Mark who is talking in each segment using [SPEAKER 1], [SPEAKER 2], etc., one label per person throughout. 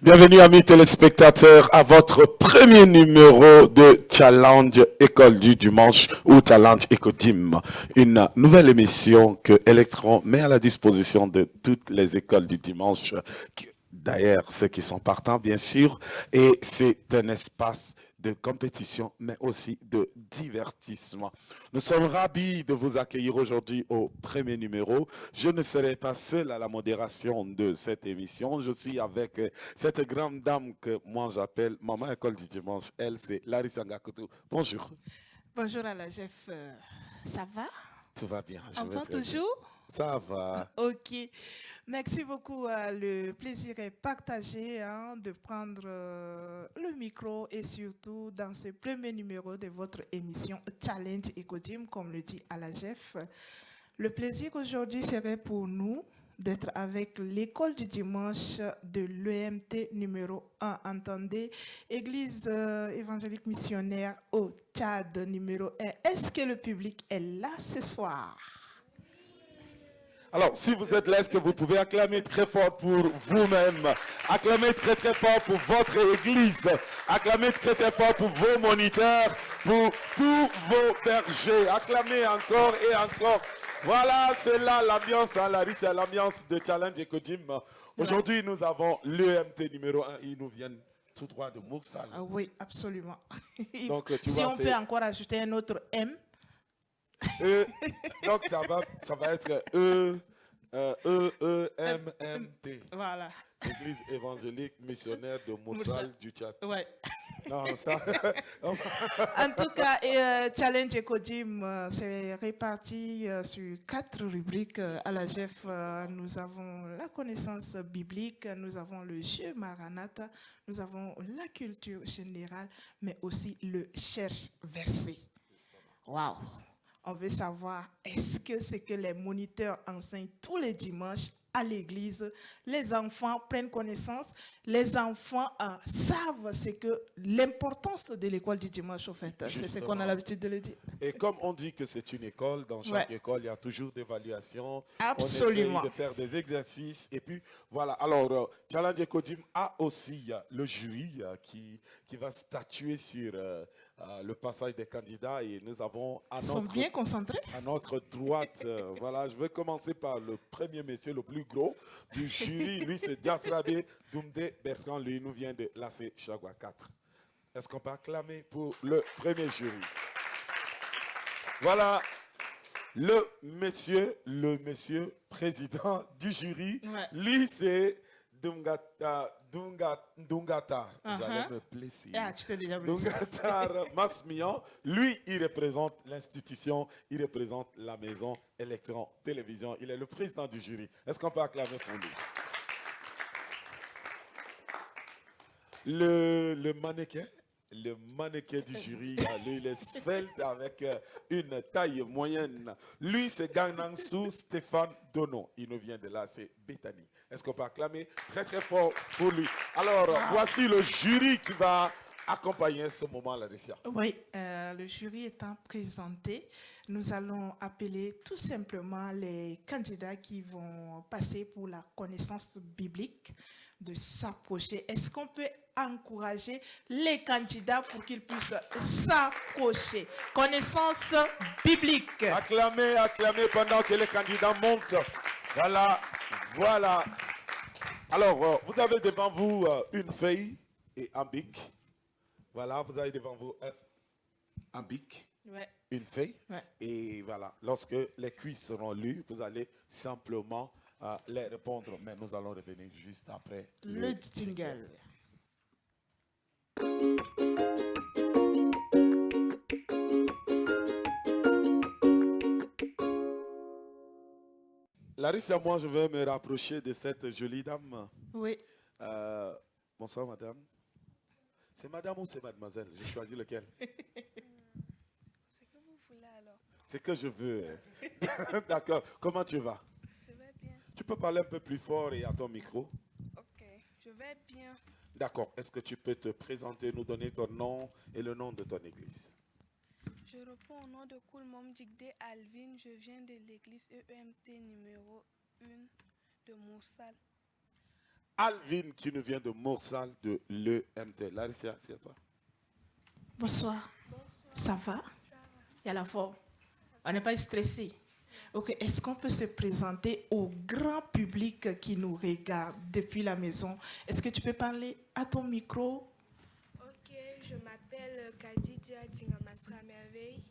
[SPEAKER 1] Bienvenue amis téléspectateurs à votre premier numéro de Challenge École du Dimanche ou Challenge Ecodim. Une nouvelle émission que Electron met à la disposition de toutes les écoles du dimanche. D'ailleurs, ceux qui sont partants bien sûr. Et c'est un espace de compétition, mais aussi de divertissement. Nous sommes ravis de vous accueillir aujourd'hui au premier numéro. Je ne serai pas seul à la modération de cette émission. Je suis avec cette grande dame que moi j'appelle Maman École du Dimanche. Elle, c'est Larissa Ngakutu. Bonjour.
[SPEAKER 2] Bonjour à la chef, ça va?
[SPEAKER 1] Tout va bien, je
[SPEAKER 2] On
[SPEAKER 1] vais
[SPEAKER 2] va
[SPEAKER 1] très bien.
[SPEAKER 2] toujours?
[SPEAKER 1] Ça va.
[SPEAKER 2] Ok, merci beaucoup. Le plaisir est partagé de prendre le micro et surtout dans ce premier numéro de votre émission Challenge Ecodim, comme le dit Alagef. Le plaisir aujourd'hui serait pour nous d'être avec l'école du dimanche de l'EMT numéro 1, entendez, Église évangélique missionnaire au Tchad numéro 1. Est-ce que le public est là ce soir?
[SPEAKER 1] Alors, si vous êtes là, est-ce que vous pouvez acclamer très fort pour vous-même? Acclamez très très fort pour votre église. Acclamez très très fort pour vos moniteurs, pour tous vos bergers. Acclamez encore et encore. Voilà, c'est là l'ambiance, hein, Larry, c'est l'ambiance de Challenge Ecodim. Aujourd'hui, nous avons l'EMT numéro 1. Ils nous viennent tout droit de Moussal.
[SPEAKER 2] Ah oui, absolument.
[SPEAKER 1] Donc, tu
[SPEAKER 2] si
[SPEAKER 1] vois,
[SPEAKER 2] on peut encore ajouter un autre M.
[SPEAKER 1] Donc, ça va être E-M-M-T.
[SPEAKER 2] Voilà.
[SPEAKER 1] Église évangélique missionnaire de Moussal du Tchad.
[SPEAKER 2] Ouais.
[SPEAKER 1] Non, ça.
[SPEAKER 2] En tout cas, Challenge Ecodim, c'est réparti sur 4 rubriques. À la GEF, nous avons la connaissance biblique, nous avons le jeu Maranatha, nous avons la culture générale, mais aussi le cherche verset. Waouh! On veut savoir, est-ce que ce que les moniteurs enseignent tous les dimanches à l'église, les enfants prennent connaissance, les enfants savent ce que l'importance de l'école du dimanche, au fait. C'est ce qu'on a l'habitude de le dire.
[SPEAKER 1] Et comme on dit que c'est une école, dans chaque école, il y a toujours des évaluations.
[SPEAKER 2] Absolument.
[SPEAKER 1] On essaye de faire des exercices. Et puis, voilà. Alors, Challenge Ecodim a aussi le jury qui va statuer sur le passage des candidats. Et nous avons
[SPEAKER 2] Ils sont bien concentrés.
[SPEAKER 1] À notre droite, voilà, je vais commencer par le premier monsieur, le plus gros du jury. Lui, c'est Diasrabe Doumde Bertrand. Lui, nous vient de l'AC Chagua 4. Est-ce qu'on peut acclamer pour le premier jury? Voilà, le monsieur président du jury. Lui, c'est Dungata. J'allais me blesser.
[SPEAKER 2] Ah, tu t'es déjà blessé.
[SPEAKER 1] Dungatar Masmian, lui, il représente l'institution, il représente la maison Electron Télévision. Il est le président du jury. Est-ce qu'on peut acclamer pour lui? Le mannequin du jury, lui, il est svelte avec une taille moyenne. Lui, c'est Gangnangsou Stéphane Dono. Il nous vient de là, c'est Bethany. Est-ce qu'on peut acclamer très très fort pour lui? Alors, voici le jury qui va accompagner ce moment, Laetitia.
[SPEAKER 2] Oui, le jury étant présenté, nous allons appeler tout simplement les candidats qui vont passer pour la connaissance biblique de s'approcher. Est-ce qu'on peut encourager les candidats pour qu'ils puissent s'approcher? Connaissance biblique.
[SPEAKER 1] Acclamez, acclamez pendant que les candidats montent. Voilà, voilà. Alors, vous avez devant vous une feuille et un bic. Voilà, vous avez devant vous un bic, une feuille. Et voilà, lorsque les cuisses seront lues, vous allez simplement les répondre. Mais nous allons revenir juste après
[SPEAKER 2] le jingle.
[SPEAKER 1] Larissa, moi, je vais me rapprocher de cette jolie dame.
[SPEAKER 2] Oui.
[SPEAKER 1] Bonsoir, madame. C'est madame ou c'est mademoiselle? J'ai choisi lequel?
[SPEAKER 3] C'est que vous voulez alors.
[SPEAKER 1] C'est que je veux. D'accord. Comment tu vas?
[SPEAKER 3] Je vais bien.
[SPEAKER 1] Tu peux parler un peu plus fort et à ton micro?
[SPEAKER 3] Ok, je vais bien.
[SPEAKER 1] D'accord. Est-ce que tu peux te présenter, nous donner ton nom et le nom de ton église?
[SPEAKER 3] Je réponds au nom de Koulmom Djigde Alvin. Je viens de l'église EEMT numéro 1 de Moussal.
[SPEAKER 1] Alvin qui nous vient de Morsal de l'EMT. Larissa, c'est à toi.
[SPEAKER 2] Bonsoir. Ça va? Il y a la forme. On n'est pas stressé. Ok, est-ce qu'on peut se présenter au grand public qui nous regarde depuis la maison? Est-ce que tu peux parler à ton micro?
[SPEAKER 3] Ok, je m'appelle Kadidia Tingamastra Merveille.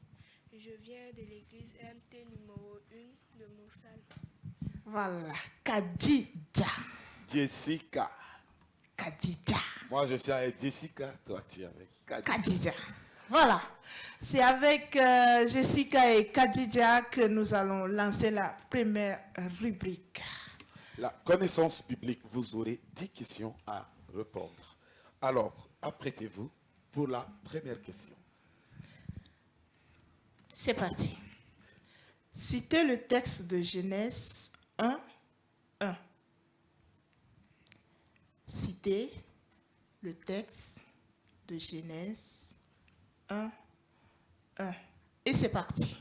[SPEAKER 3] Je viens de l'église MT numéro 1 de Moussal.
[SPEAKER 2] Voilà, Kadidja.
[SPEAKER 1] Jessica.
[SPEAKER 2] Kadidja.
[SPEAKER 1] Moi, je suis avec Jessica. Toi, tu es avec Kadidja.
[SPEAKER 2] Kadidja. Voilà, c'est avec Jessica et Kadidja que nous allons lancer la première rubrique.
[SPEAKER 1] La connaissance biblique, vous aurez 10 questions à répondre. Alors, apprêtez-vous pour la première question.
[SPEAKER 2] C'est parti. Citez le texte de Genèse 1, 1. Citez le texte de Genèse 1, 1. Et c'est parti.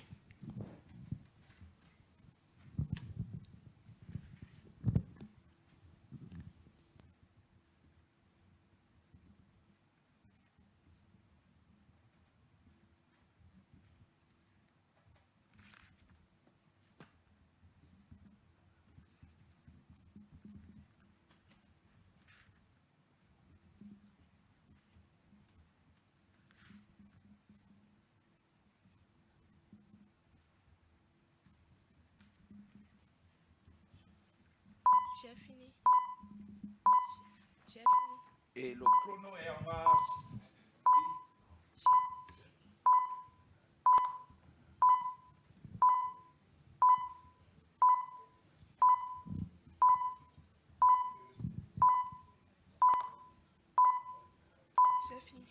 [SPEAKER 3] J'ai fini. J'ai fini.
[SPEAKER 1] Et le chrono est en marche.
[SPEAKER 3] J'ai fini.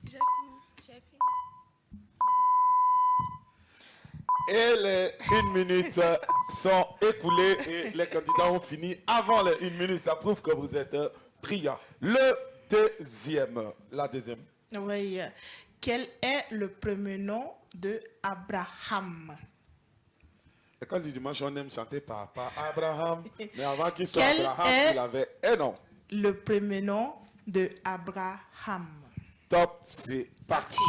[SPEAKER 3] J'ai fini. J'ai fini.
[SPEAKER 1] Et les 1 minute sont écoulées et les candidats ont fini avant les 1 minute. Ça prouve que vous êtes brillants. La deuxième.
[SPEAKER 2] Oui. Quel est le premier nom de Abraham?
[SPEAKER 1] L'école du dimanche, on aime chanter Papa Abraham. Mais avant qu'il soit
[SPEAKER 2] Quel
[SPEAKER 1] Abraham,
[SPEAKER 2] est
[SPEAKER 1] il avait un nom.
[SPEAKER 2] Le premier nom de Abraham.
[SPEAKER 1] Top, c'est parti.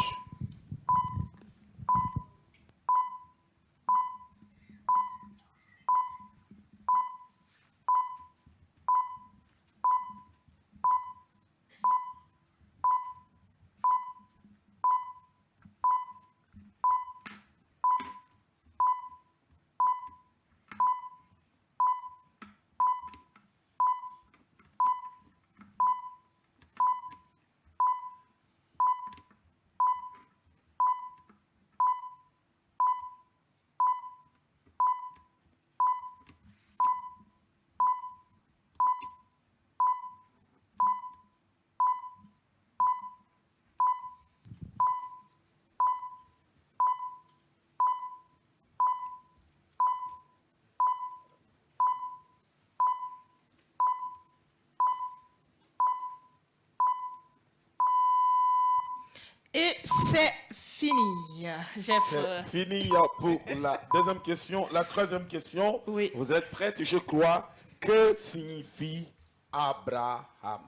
[SPEAKER 2] Et c'est fini. Jeff.
[SPEAKER 1] C'est fini pour la deuxième question. La troisième question.
[SPEAKER 2] Oui.
[SPEAKER 1] Vous êtes prêts, je crois. Que signifie Abraham?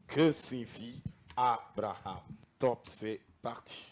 [SPEAKER 1] Que signifie Abraham? Top, c'est parti.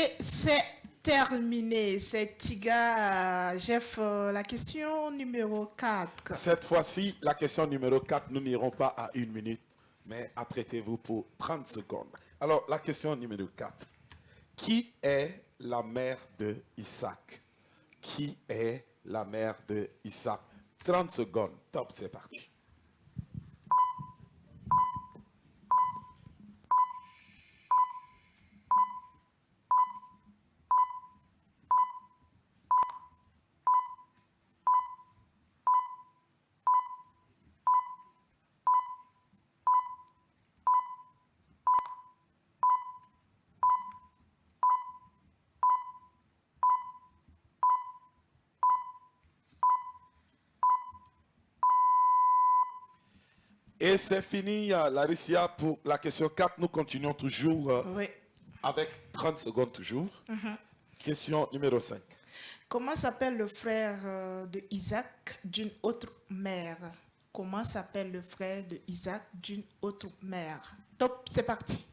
[SPEAKER 2] Et c'est terminé. C'est Tiga. Jeff, la question numéro 4.
[SPEAKER 1] Cette fois-ci, la question numéro 4, nous n'irons pas à 1 minute, mais apprêtez-vous pour 30 secondes. Alors, la question numéro 4. Qui est la mère de Isaac? Qui est la mère de Isaac? 30 secondes. Top, c'est parti. Et c'est fini, Larissia, pour la question 4. Nous continuons toujours
[SPEAKER 2] Oui.
[SPEAKER 1] avec 30 secondes toujours. Question numéro 5.
[SPEAKER 2] Comment s'appelle le frère de Isaac d'une autre mère? Comment s'appelle le frère de Isaac d'une autre mère? Top, c'est parti.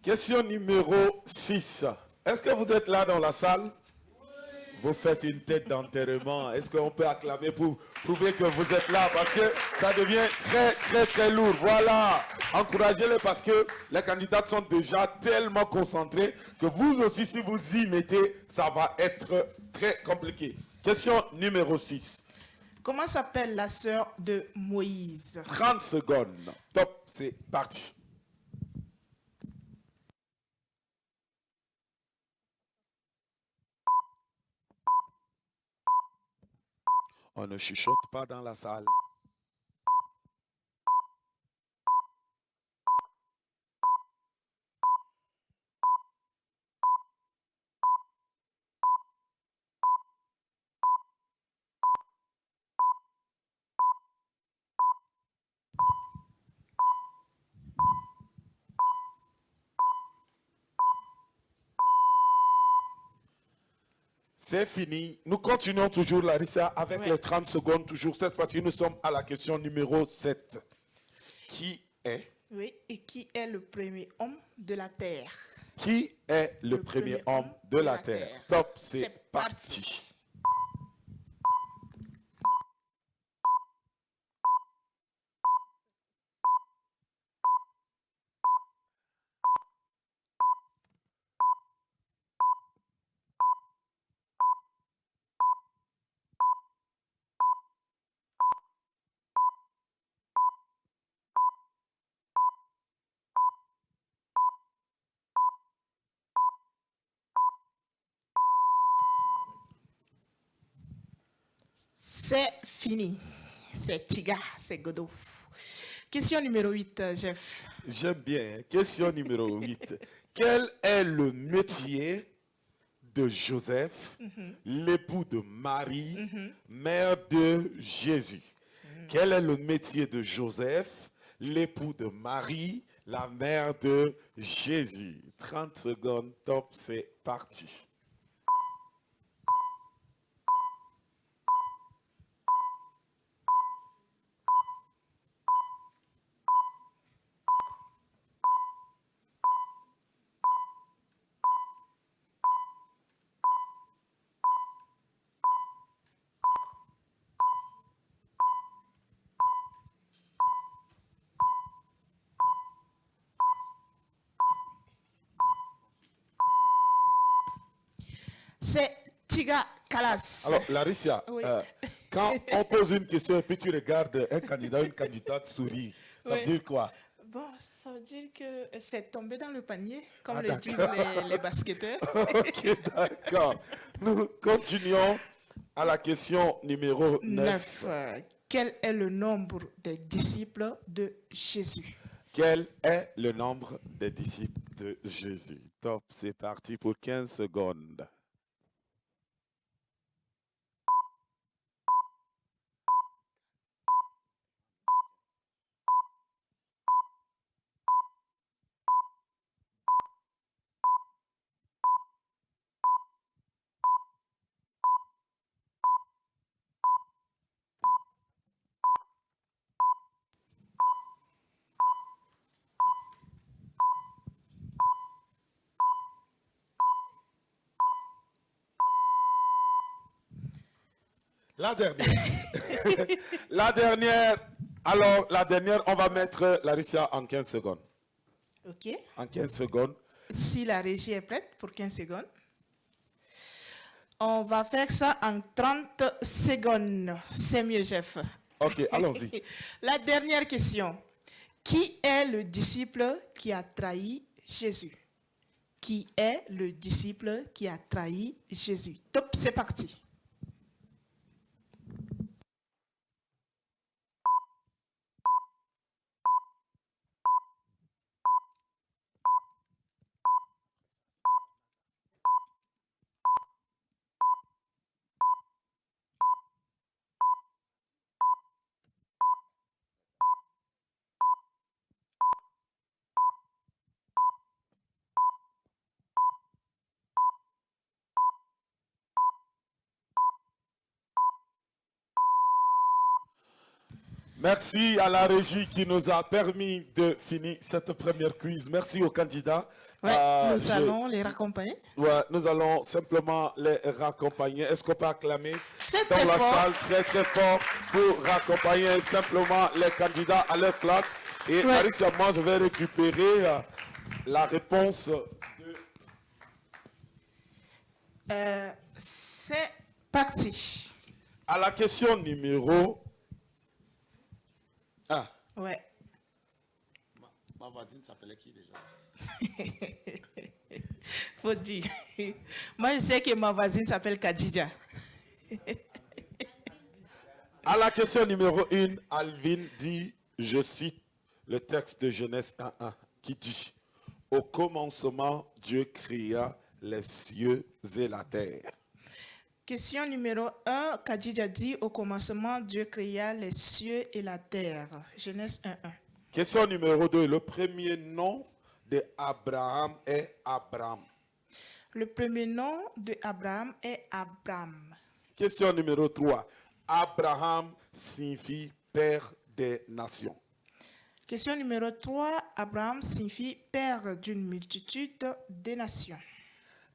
[SPEAKER 1] Question numéro 6. Est-ce que vous êtes là dans la salle? Vous faites une tête d'enterrement. Est-ce qu'on peut acclamer pour prouver que vous êtes là? Parce que ça devient très, très, très lourd. Voilà. Encouragez-les parce que les candidats sont déjà tellement concentrés que vous aussi, si vous y mettez, ça va être très compliqué. Question numéro 6.
[SPEAKER 2] Comment s'appelle la sœur de Moïse?
[SPEAKER 1] 30 secondes. Top, c'est parti. On ne chuchote pas dans la salle. C'est fini. Nous continuons toujours, Larissa, avec
[SPEAKER 2] Ouais.
[SPEAKER 1] les 30 secondes toujours. Cette fois-ci, nous sommes à la question numéro 7. Qui est?
[SPEAKER 2] Oui, et qui est le premier homme de la terre?
[SPEAKER 1] Qui est le premier homme de la terre? Top, c'est parti.
[SPEAKER 2] C'est fini. C'est Tiga, c'est Godot. Question numéro 8, Jeff.
[SPEAKER 1] J'aime bien. Question numéro 8. Quel est le métier de Joseph, l'époux de Marie, mère de Jésus? Quel est le métier de Joseph, l'époux de Marie, la mère de Jésus? 30 secondes, top, c'est parti.
[SPEAKER 2] C'est Tiga Kalas.
[SPEAKER 1] Alors, Larissia,
[SPEAKER 2] Oui.
[SPEAKER 1] quand on pose une question et puis tu regardes un candidat, une candidate sourire, ça
[SPEAKER 2] Oui.
[SPEAKER 1] veut dire quoi?
[SPEAKER 2] Bon, ça veut dire que c'est tombé dans le panier, comme
[SPEAKER 1] Ah,
[SPEAKER 2] le disent les basketteurs.
[SPEAKER 1] Ok, d'accord. Nous continuons à la question numéro 9.
[SPEAKER 2] 9. Quel est le nombre des disciples de Jésus?
[SPEAKER 1] Quel est le nombre des disciples de Jésus? Top, c'est parti pour 15 secondes. La dernière. La dernière. Alors, la dernière, on va mettre Larissa en 15 secondes.
[SPEAKER 2] OK.
[SPEAKER 1] En 15 secondes.
[SPEAKER 2] Si la régie est prête pour 15 secondes. On va faire ça en 30 secondes. C'est mieux, chef.
[SPEAKER 1] OK, allons-y.
[SPEAKER 2] La dernière question. Qui est le disciple qui a trahi Jésus? Qui est le disciple qui a trahi Jésus? Top, c'est parti.
[SPEAKER 1] Merci à la régie qui nous a permis de finir cette première quiz. Merci aux candidats.
[SPEAKER 2] Ouais, nous allons les raccompagner.
[SPEAKER 1] Ouais, nous allons simplement les raccompagner. Est-ce qu'on peut acclamer
[SPEAKER 2] Très,
[SPEAKER 1] dans
[SPEAKER 2] très
[SPEAKER 1] la
[SPEAKER 2] fort.
[SPEAKER 1] salle très fort pour raccompagner simplement les candidats à leur classe. Et
[SPEAKER 2] Ouais.
[SPEAKER 1] Larissa, moi, je vais récupérer la réponse de...
[SPEAKER 2] C'est parti.
[SPEAKER 1] À la question numéro 1.
[SPEAKER 2] Ouais.
[SPEAKER 1] Ma voisine s'appelait qui déjà?
[SPEAKER 2] Faut dire. Moi, je sais que ma voisine s'appelle Kadidja.
[SPEAKER 1] À la question numéro 1, Alvin dit, je cite le texte de Genèse 1:1 qui dit, au commencement, Dieu créa les cieux et la terre.
[SPEAKER 2] Question numéro 1, Kadidja dit, au commencement, Dieu créa les cieux et la terre. Genèse 1:1.
[SPEAKER 1] Question numéro 2, le premier nom de Abraham est Abraham.
[SPEAKER 2] Le premier nom de Abraham est Abram.
[SPEAKER 1] Question numéro 3, Abraham signifie père des nations.
[SPEAKER 2] Question numéro 3, Abraham signifie père d'une multitude des nations.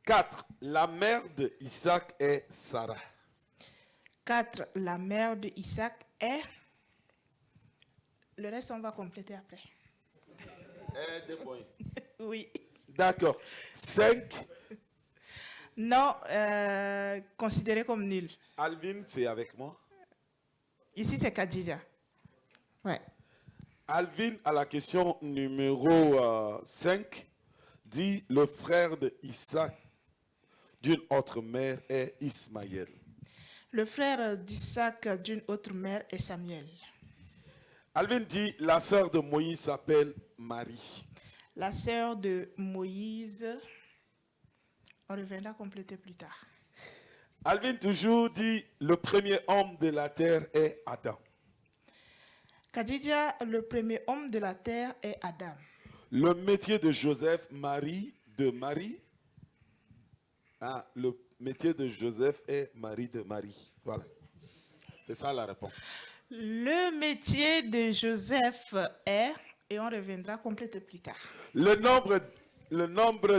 [SPEAKER 1] 4, la mère de Isaac est Sarah.
[SPEAKER 2] 4, la mère de Isaac est... Le reste, on va compléter après. Oui.
[SPEAKER 1] D'accord. 5,
[SPEAKER 2] Non, considéré comme nul.
[SPEAKER 1] Alvin, c'est avec moi.
[SPEAKER 2] Ici, c'est Kadidja. Ouais.
[SPEAKER 1] Alvin, à la question numéro 5, dit le frère de Isaac d'une autre mère est Ismaël.
[SPEAKER 2] Le frère d'Isaac d'une autre mère est Samuel.
[SPEAKER 1] Alvin dit la sœur de Moïse s'appelle Marie.
[SPEAKER 2] La sœur de Moïse, on reviendra compléter plus tard.
[SPEAKER 1] Alvin toujours dit le premier homme de la terre est Adam.
[SPEAKER 2] Kadidja, le premier homme de la terre est Adam.
[SPEAKER 1] Le métier de Joseph, Marie de Marie. Ah, le métier de Joseph est Marie de Marie. Voilà. C'est ça la réponse.
[SPEAKER 2] Le métier de Joseph est, et on reviendra compléter plus tard.
[SPEAKER 1] Le nombre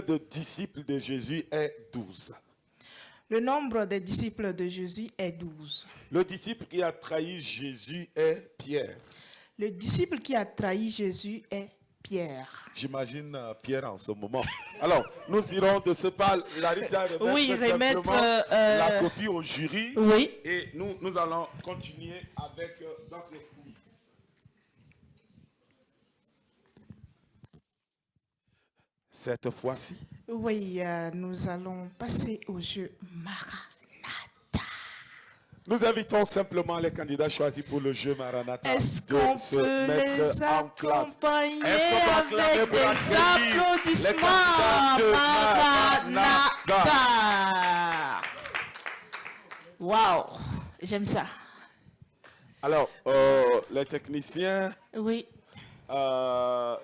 [SPEAKER 1] de disciples de Jésus est 12.
[SPEAKER 2] Le nombre des disciples de Jésus est 12.
[SPEAKER 1] Le disciple qui a trahi Jésus est Pierre.
[SPEAKER 2] Le disciple qui a trahi Jésus est Pierre.
[SPEAKER 1] J'imagine Pierre en ce moment. Alors, nous irons de ce pas, Larissa
[SPEAKER 2] remettre
[SPEAKER 1] simplement la copie au jury.
[SPEAKER 2] Oui.
[SPEAKER 1] Et nous allons continuer avec notre quiz. Cette fois-ci,
[SPEAKER 2] Oui, nous allons passer au jeu Maranatha.
[SPEAKER 1] Nous invitons simplement les candidats choisis pour le jeu Maranatha
[SPEAKER 2] Est-ce
[SPEAKER 1] de
[SPEAKER 2] qu'on
[SPEAKER 1] se
[SPEAKER 2] peut
[SPEAKER 1] mettre
[SPEAKER 2] les
[SPEAKER 1] en classe.
[SPEAKER 2] accompagner
[SPEAKER 1] Est-ce qu'on peut acclamer
[SPEAKER 2] avec
[SPEAKER 1] pour
[SPEAKER 2] des
[SPEAKER 1] accueillir les
[SPEAKER 2] applaudissements?
[SPEAKER 1] candidats de
[SPEAKER 2] Maranatha. Waouh, j'aime ça.
[SPEAKER 1] Alors, les techniciens,
[SPEAKER 2] Oui.
[SPEAKER 1] ma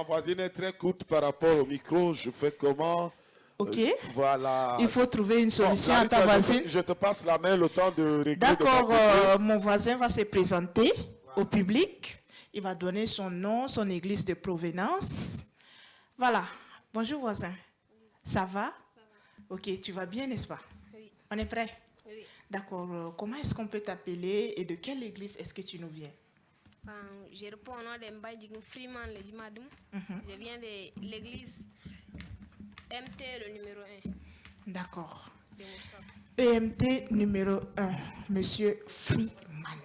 [SPEAKER 1] voisine est très courte par rapport au micro. Je fais comment?
[SPEAKER 2] Ok.
[SPEAKER 1] Voilà.
[SPEAKER 2] Il faut trouver une solution
[SPEAKER 1] Bon,
[SPEAKER 2] à ta
[SPEAKER 1] Larissa,
[SPEAKER 2] voisine.
[SPEAKER 1] je te passe la main le temps de régler.
[SPEAKER 2] D'accord,
[SPEAKER 1] de ton côté.
[SPEAKER 2] mon voisin va se présenter au public. Il va donner son nom, son église de provenance. Voilà. Bonjour voisin. Ça va?
[SPEAKER 4] Ça va.
[SPEAKER 2] Ok, tu vas bien, n'est-ce pas?
[SPEAKER 4] Oui.
[SPEAKER 2] On est prêt?
[SPEAKER 4] Oui.
[SPEAKER 2] D'accord. Comment est-ce qu'on peut t'appeler et de quelle église est-ce que tu nous viens?
[SPEAKER 4] Je réponds au nom de Mbaye Freeman le Dimadoum. Je viens de l'église MT, le numéro 1
[SPEAKER 2] D'accord.
[SPEAKER 4] de Moussa.
[SPEAKER 2] EMT numéro 1, Monsieur Freeman.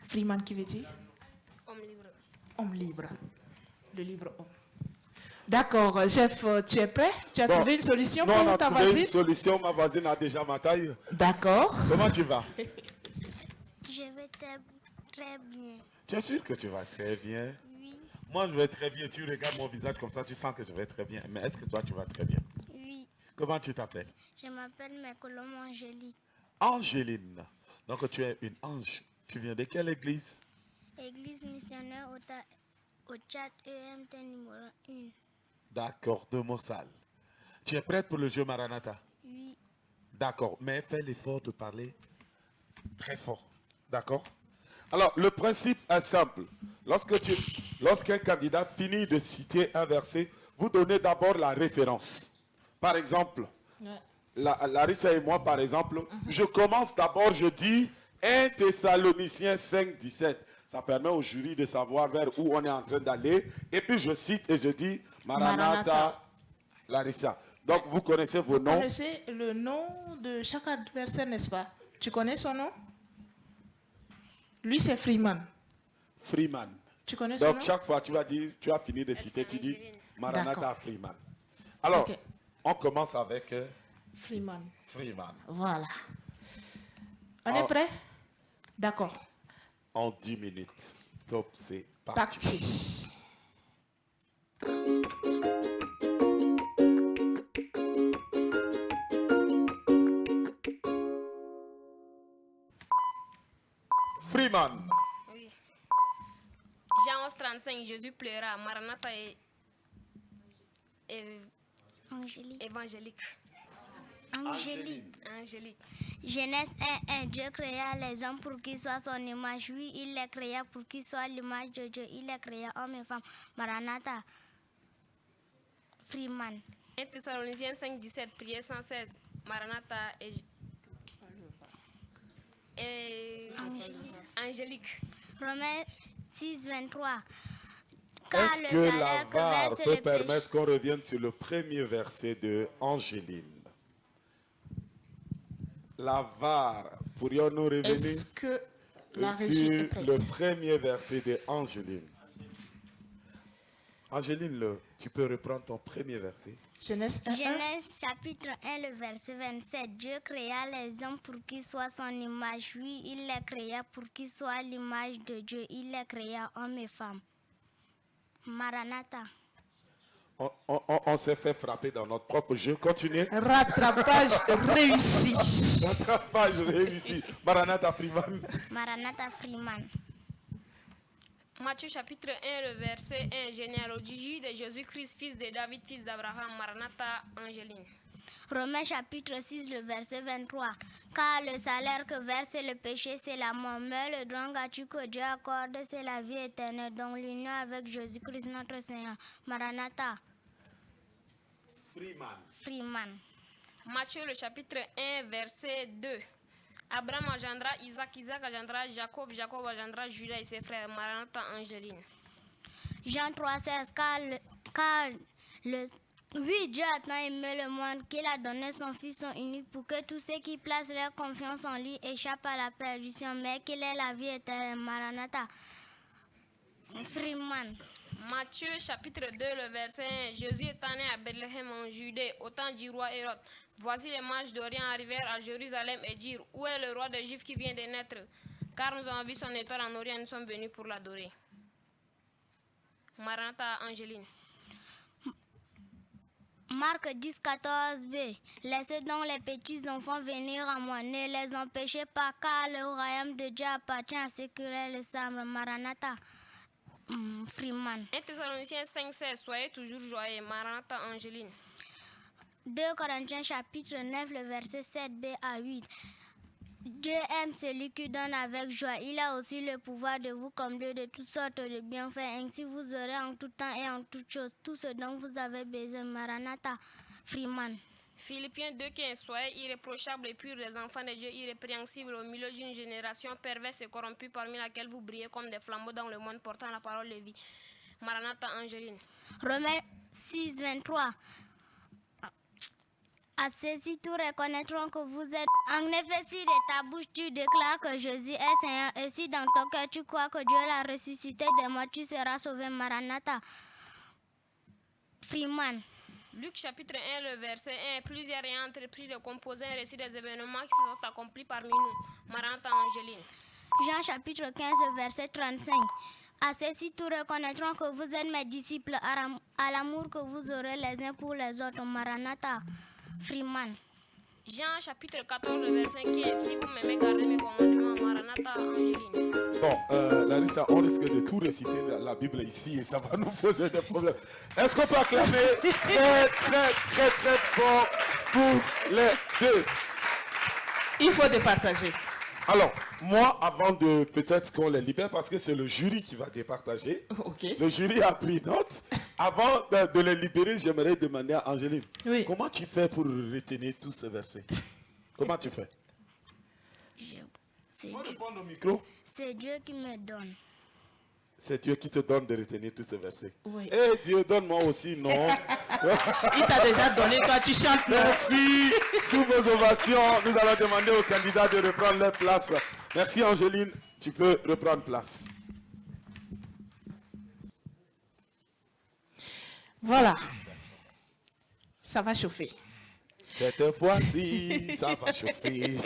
[SPEAKER 2] Freeman qui veut dire?
[SPEAKER 4] Homme libre.
[SPEAKER 2] Homme libre. Le livre homme. D'accord, chef, tu es prêt? Tu as
[SPEAKER 1] Bon.
[SPEAKER 2] trouvé une solution
[SPEAKER 1] Non, on
[SPEAKER 2] pour
[SPEAKER 1] a
[SPEAKER 2] ta
[SPEAKER 1] trouvé
[SPEAKER 2] voisine?
[SPEAKER 1] une solution. Ma voisine a déjà ma taille.
[SPEAKER 2] D'accord.
[SPEAKER 1] Comment tu vas?
[SPEAKER 5] Je vais très bien.
[SPEAKER 1] Tu es sûr que tu vas très bien?
[SPEAKER 5] Oui,
[SPEAKER 1] Moi, je vais très bien. Tu regardes mon visage comme ça, tu sens que je vais très bien. Mais est-ce que toi, tu vas très bien?
[SPEAKER 5] oui.
[SPEAKER 1] Comment tu t'appelles?
[SPEAKER 5] Je m'appelle Mekolom Angélique.
[SPEAKER 1] Angéline. Donc, tu es une ange. Tu viens de quelle église?
[SPEAKER 5] Église missionnaire au Tchad EMT numéro 1.
[SPEAKER 1] D'accord, de Mossal. Tu es prête pour le jeu Maranatha?
[SPEAKER 5] Oui,
[SPEAKER 1] D'accord, mais fais l'effort de parler très fort. D'accord? Alors, le principe est simple. Lorsqu'un candidat finit de citer un verset, vous donnez d'abord la référence. Par exemple, Larissa et moi, par exemple, je commence d'abord, je dis 1 Thessaloniciens 5, 17. Ça permet au jury de savoir vers où on est en train d'aller. Et puis je cite et je dis Maranatha,
[SPEAKER 2] Maranatha.
[SPEAKER 1] Larissa. Donc vous connaissez vos
[SPEAKER 2] Vous
[SPEAKER 1] noms.
[SPEAKER 2] connaissez le nom de chaque adversaire, n'est-ce pas? Tu connais son nom? Lui, c'est Freeman.
[SPEAKER 1] Freeman.
[SPEAKER 2] Tu connais son nom?
[SPEAKER 1] Donc chaque fois tu vas dire, tu as fini de citer, tu dis
[SPEAKER 4] Angeline.
[SPEAKER 1] Maranatha
[SPEAKER 2] D'accord.
[SPEAKER 1] Freeman. Alors,
[SPEAKER 2] Ok.
[SPEAKER 1] on commence avec
[SPEAKER 2] Freeman.
[SPEAKER 1] Freeman.
[SPEAKER 2] Voilà. On
[SPEAKER 1] Ah.
[SPEAKER 2] est prêt? D'accord.
[SPEAKER 1] En 10 minutes. Top, c'est parti.
[SPEAKER 2] Parti.
[SPEAKER 1] Freeman.
[SPEAKER 4] Oui. Jean 11, 35, Jésus pleura. Maranatha et
[SPEAKER 5] Angélique.
[SPEAKER 4] évangélique.
[SPEAKER 5] Angélique.
[SPEAKER 4] Angélique.
[SPEAKER 5] Genèse 1, 1. Dieu créa les hommes pour qu'ils soient son image. Oui, il les créa pour qu'ils soient l'image de Dieu. Il les créa hommes et femmes. Maranatha. Freeman.
[SPEAKER 4] 1 Thessaloniciens 5, 17, prière 116. Maranatha et
[SPEAKER 5] Angélique.
[SPEAKER 4] Angélique.
[SPEAKER 5] Romains 6, 23.
[SPEAKER 1] Est-ce que la
[SPEAKER 5] salaire que
[SPEAKER 1] VAR
[SPEAKER 5] verse
[SPEAKER 1] peut
[SPEAKER 5] le
[SPEAKER 1] permettre
[SPEAKER 5] péché-
[SPEAKER 1] qu'on revienne sur le premier verset de Angéline? La VAR, pourrions-nous revenir
[SPEAKER 2] Est-ce que la régie est
[SPEAKER 1] sur
[SPEAKER 2] prête?
[SPEAKER 1] le premier verset de Angéline? Angéline, tu peux reprendre ton premier verset.
[SPEAKER 2] Genèse 1.
[SPEAKER 5] Genèse chapitre 1, le verset 27. Dieu créa les hommes pour qu'ils soient son image. Oui, il les créa pour qu'ils soient l'image de Dieu. Il les créa hommes et femmes. Maranatha.
[SPEAKER 1] On s'est fait frapper dans notre propre jeu. Continuez.
[SPEAKER 2] Rattrapage réussi.
[SPEAKER 1] Rattrapage réussi. Maranatha Freeman.
[SPEAKER 5] Maranatha Freeman.
[SPEAKER 4] Matthieu chapitre 1, le verset 1. Généalogie de Jésus-Christ, fils de David, fils d'Abraham. Maranatha Angéline.
[SPEAKER 5] Romains chapitre 6, le verset 23. Car le salaire que verse le péché, c'est la mort. Mais le don gratuit que Dieu accorde, c'est la vie éternelle. Donc l'union avec Jésus-Christ notre Seigneur. Maranatha.
[SPEAKER 1] Freeman.
[SPEAKER 5] Freeman.
[SPEAKER 4] Matthieu le chapitre 1, verset 2. Abraham engendra Isaac, Isaac engendra Jacob, Jacob engendra Judas et ses frères. Maranatha Angéline.
[SPEAKER 5] Jean 3, 16. Oui, Dieu a tant aimé le monde qu'il a donné son Fils unique pour que tous ceux qui placent leur confiance en lui échappent à la perdition, mais qu'il ait la vie éternelle. Maranatha. Freeman.
[SPEAKER 4] Matthieu chapitre 2, le verset 1. Jésus étant né à Bethléem en Judée, au temps du roi Hérode. Voici les mages d'Orient arrivèrent à Jérusalem et dirent, où est le roi des Juifs qui vient de naître? Car nous avons vu son étoile en Orient et nous sommes venus pour l'adorer. Maranatha, Angéline.
[SPEAKER 5] Marc 10, 14b. Laissez donc les petits enfants venir à moi, ne les empêchez pas, car le royaume de Dieu appartient à ceux qui le savent. Maranatha, Freeman.
[SPEAKER 4] 1 Thessaloniciens 5, 16. Soyez toujours joyeux. Maranatha, Angéline.
[SPEAKER 5] 2 Corinthiens chapitre 9, le verset 7b à 8. Dieu aime celui qui donne avec joie. Il a aussi le pouvoir de vous combler de toutes sortes de bienfaits. Ainsi vous aurez en tout temps et en toutes choses tout ce dont vous avez besoin. Maranatha, Freeman.
[SPEAKER 4] Philippiens 2, 15. Soyez irréprochables et purs, les enfants de Dieu irrépréhensibles au milieu d'une génération perverse et corrompue parmi laquelle vous brillez comme des flambeaux dans le monde portant la parole de vie. Maranatha, Angéline.
[SPEAKER 5] Romains 6, 23. À ceux-ci, tous reconnaîtront que vous êtes. En effet, si de ta bouche tu déclares que Jésus est Seigneur, et si dans ton cœur tu crois que Dieu l'a ressuscité des morts, tu seras sauvé. Maranatha, Freeman.
[SPEAKER 4] Luc chapitre 1, le verset 1. Plusieurs ayant entrepris de composer un récit des événements qui se sont accomplis parmi nous. Maranatha, Angéline.
[SPEAKER 5] Jean chapitre 15, verset 35. À ceux-ci, tous reconnaîtront que vous êtes mes disciples à l'amour que vous aurez les uns pour les autres. Maranatha, Freeman.
[SPEAKER 4] Jean chapitre 14, le verset 15. Si vous m'aimez, gardez mes commandements. Maranatha, Angéline.
[SPEAKER 1] Bon, Larissa, on risque de tout réciter la Bible ici et ça va nous poser des problèmes. Est-ce qu'on peut acclamer très, très, très, très fort pour les deux?
[SPEAKER 2] Il faut départager.
[SPEAKER 1] Alors, moi, avant de peut-être qu'on les libère, parce que c'est le jury qui va départager,
[SPEAKER 2] Ok.
[SPEAKER 1] le jury a pris note. Avant de les libérer, j'aimerais demander à Angéline,
[SPEAKER 2] Oui.
[SPEAKER 1] comment tu fais pour retenir tous ces versets? Comment tu fais? Moi, je prends le micro.
[SPEAKER 5] C'est Dieu qui me donne.
[SPEAKER 1] C'est Dieu qui te donne de retenir tous ces versets.
[SPEAKER 2] Oui.
[SPEAKER 1] Et Dieu, donne-moi aussi, non?
[SPEAKER 2] Il t'a déjà donné, toi tu chantes. Non?
[SPEAKER 1] Merci. Sous vos ovations, nous allons demander aux candidats de reprendre leur place. Merci Angéline, tu peux reprendre place.
[SPEAKER 2] Voilà. Ça va chauffer.
[SPEAKER 1] Cette fois-ci, ça va chauffer.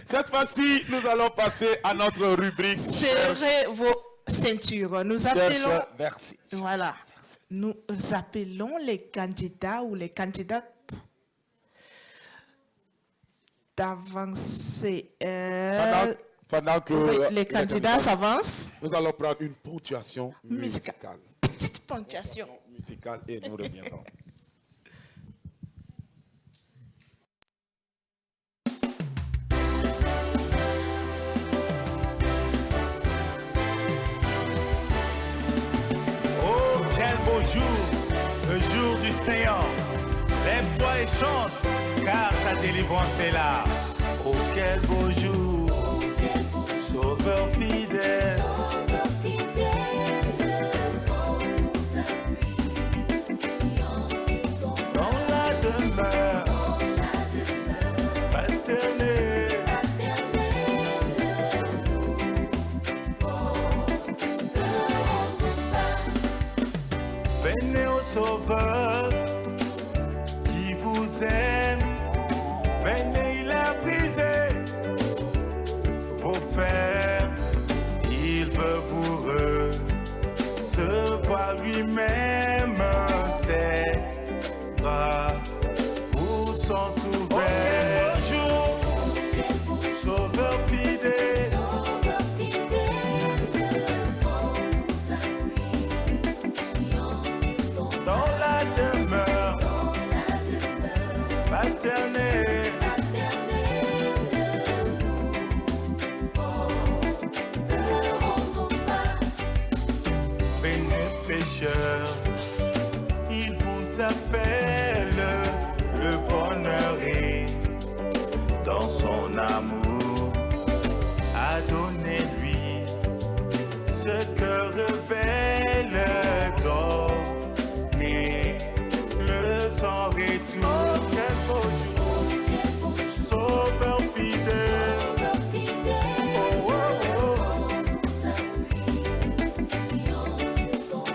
[SPEAKER 1] Cette fois-ci, nous allons passer à notre rubrique.
[SPEAKER 2] Serrez vos ceintures. Nous appelons.
[SPEAKER 1] Cherche verset.
[SPEAKER 2] Voilà. Nous appelons les candidats ou les candidates d'avancer.
[SPEAKER 1] Pendant que
[SPEAKER 2] Oui, les candidats s'avancent.
[SPEAKER 1] nous allons prendre une ponctuation
[SPEAKER 2] Musicale.
[SPEAKER 1] musicale.
[SPEAKER 2] Petite ponctuation.
[SPEAKER 1] Musicale et nous reviendrons.
[SPEAKER 6] Oh, quel beau jour, le jour du Seigneur. Lève-toi et chante, car ta délivrance est là. Oh, quel beau jour, Sauveur fidèle. Dans la demeure paternelle. Venez au Sauveur qui vous aime. Venez, il a brisé vos fers. Il veut vous recevoir lui-même. Ses bras vous sont ouverts. Bonjour, Sauveur fidèle. Dans la demeure paternelle. Venez pécheur, il vous appelle. Le bonheur est dans son amour. Donnez-lui ce cœur rebelle. Donnez le sans retour. Quel beau jour, Sauveur fidèle. Oh, oh, oh.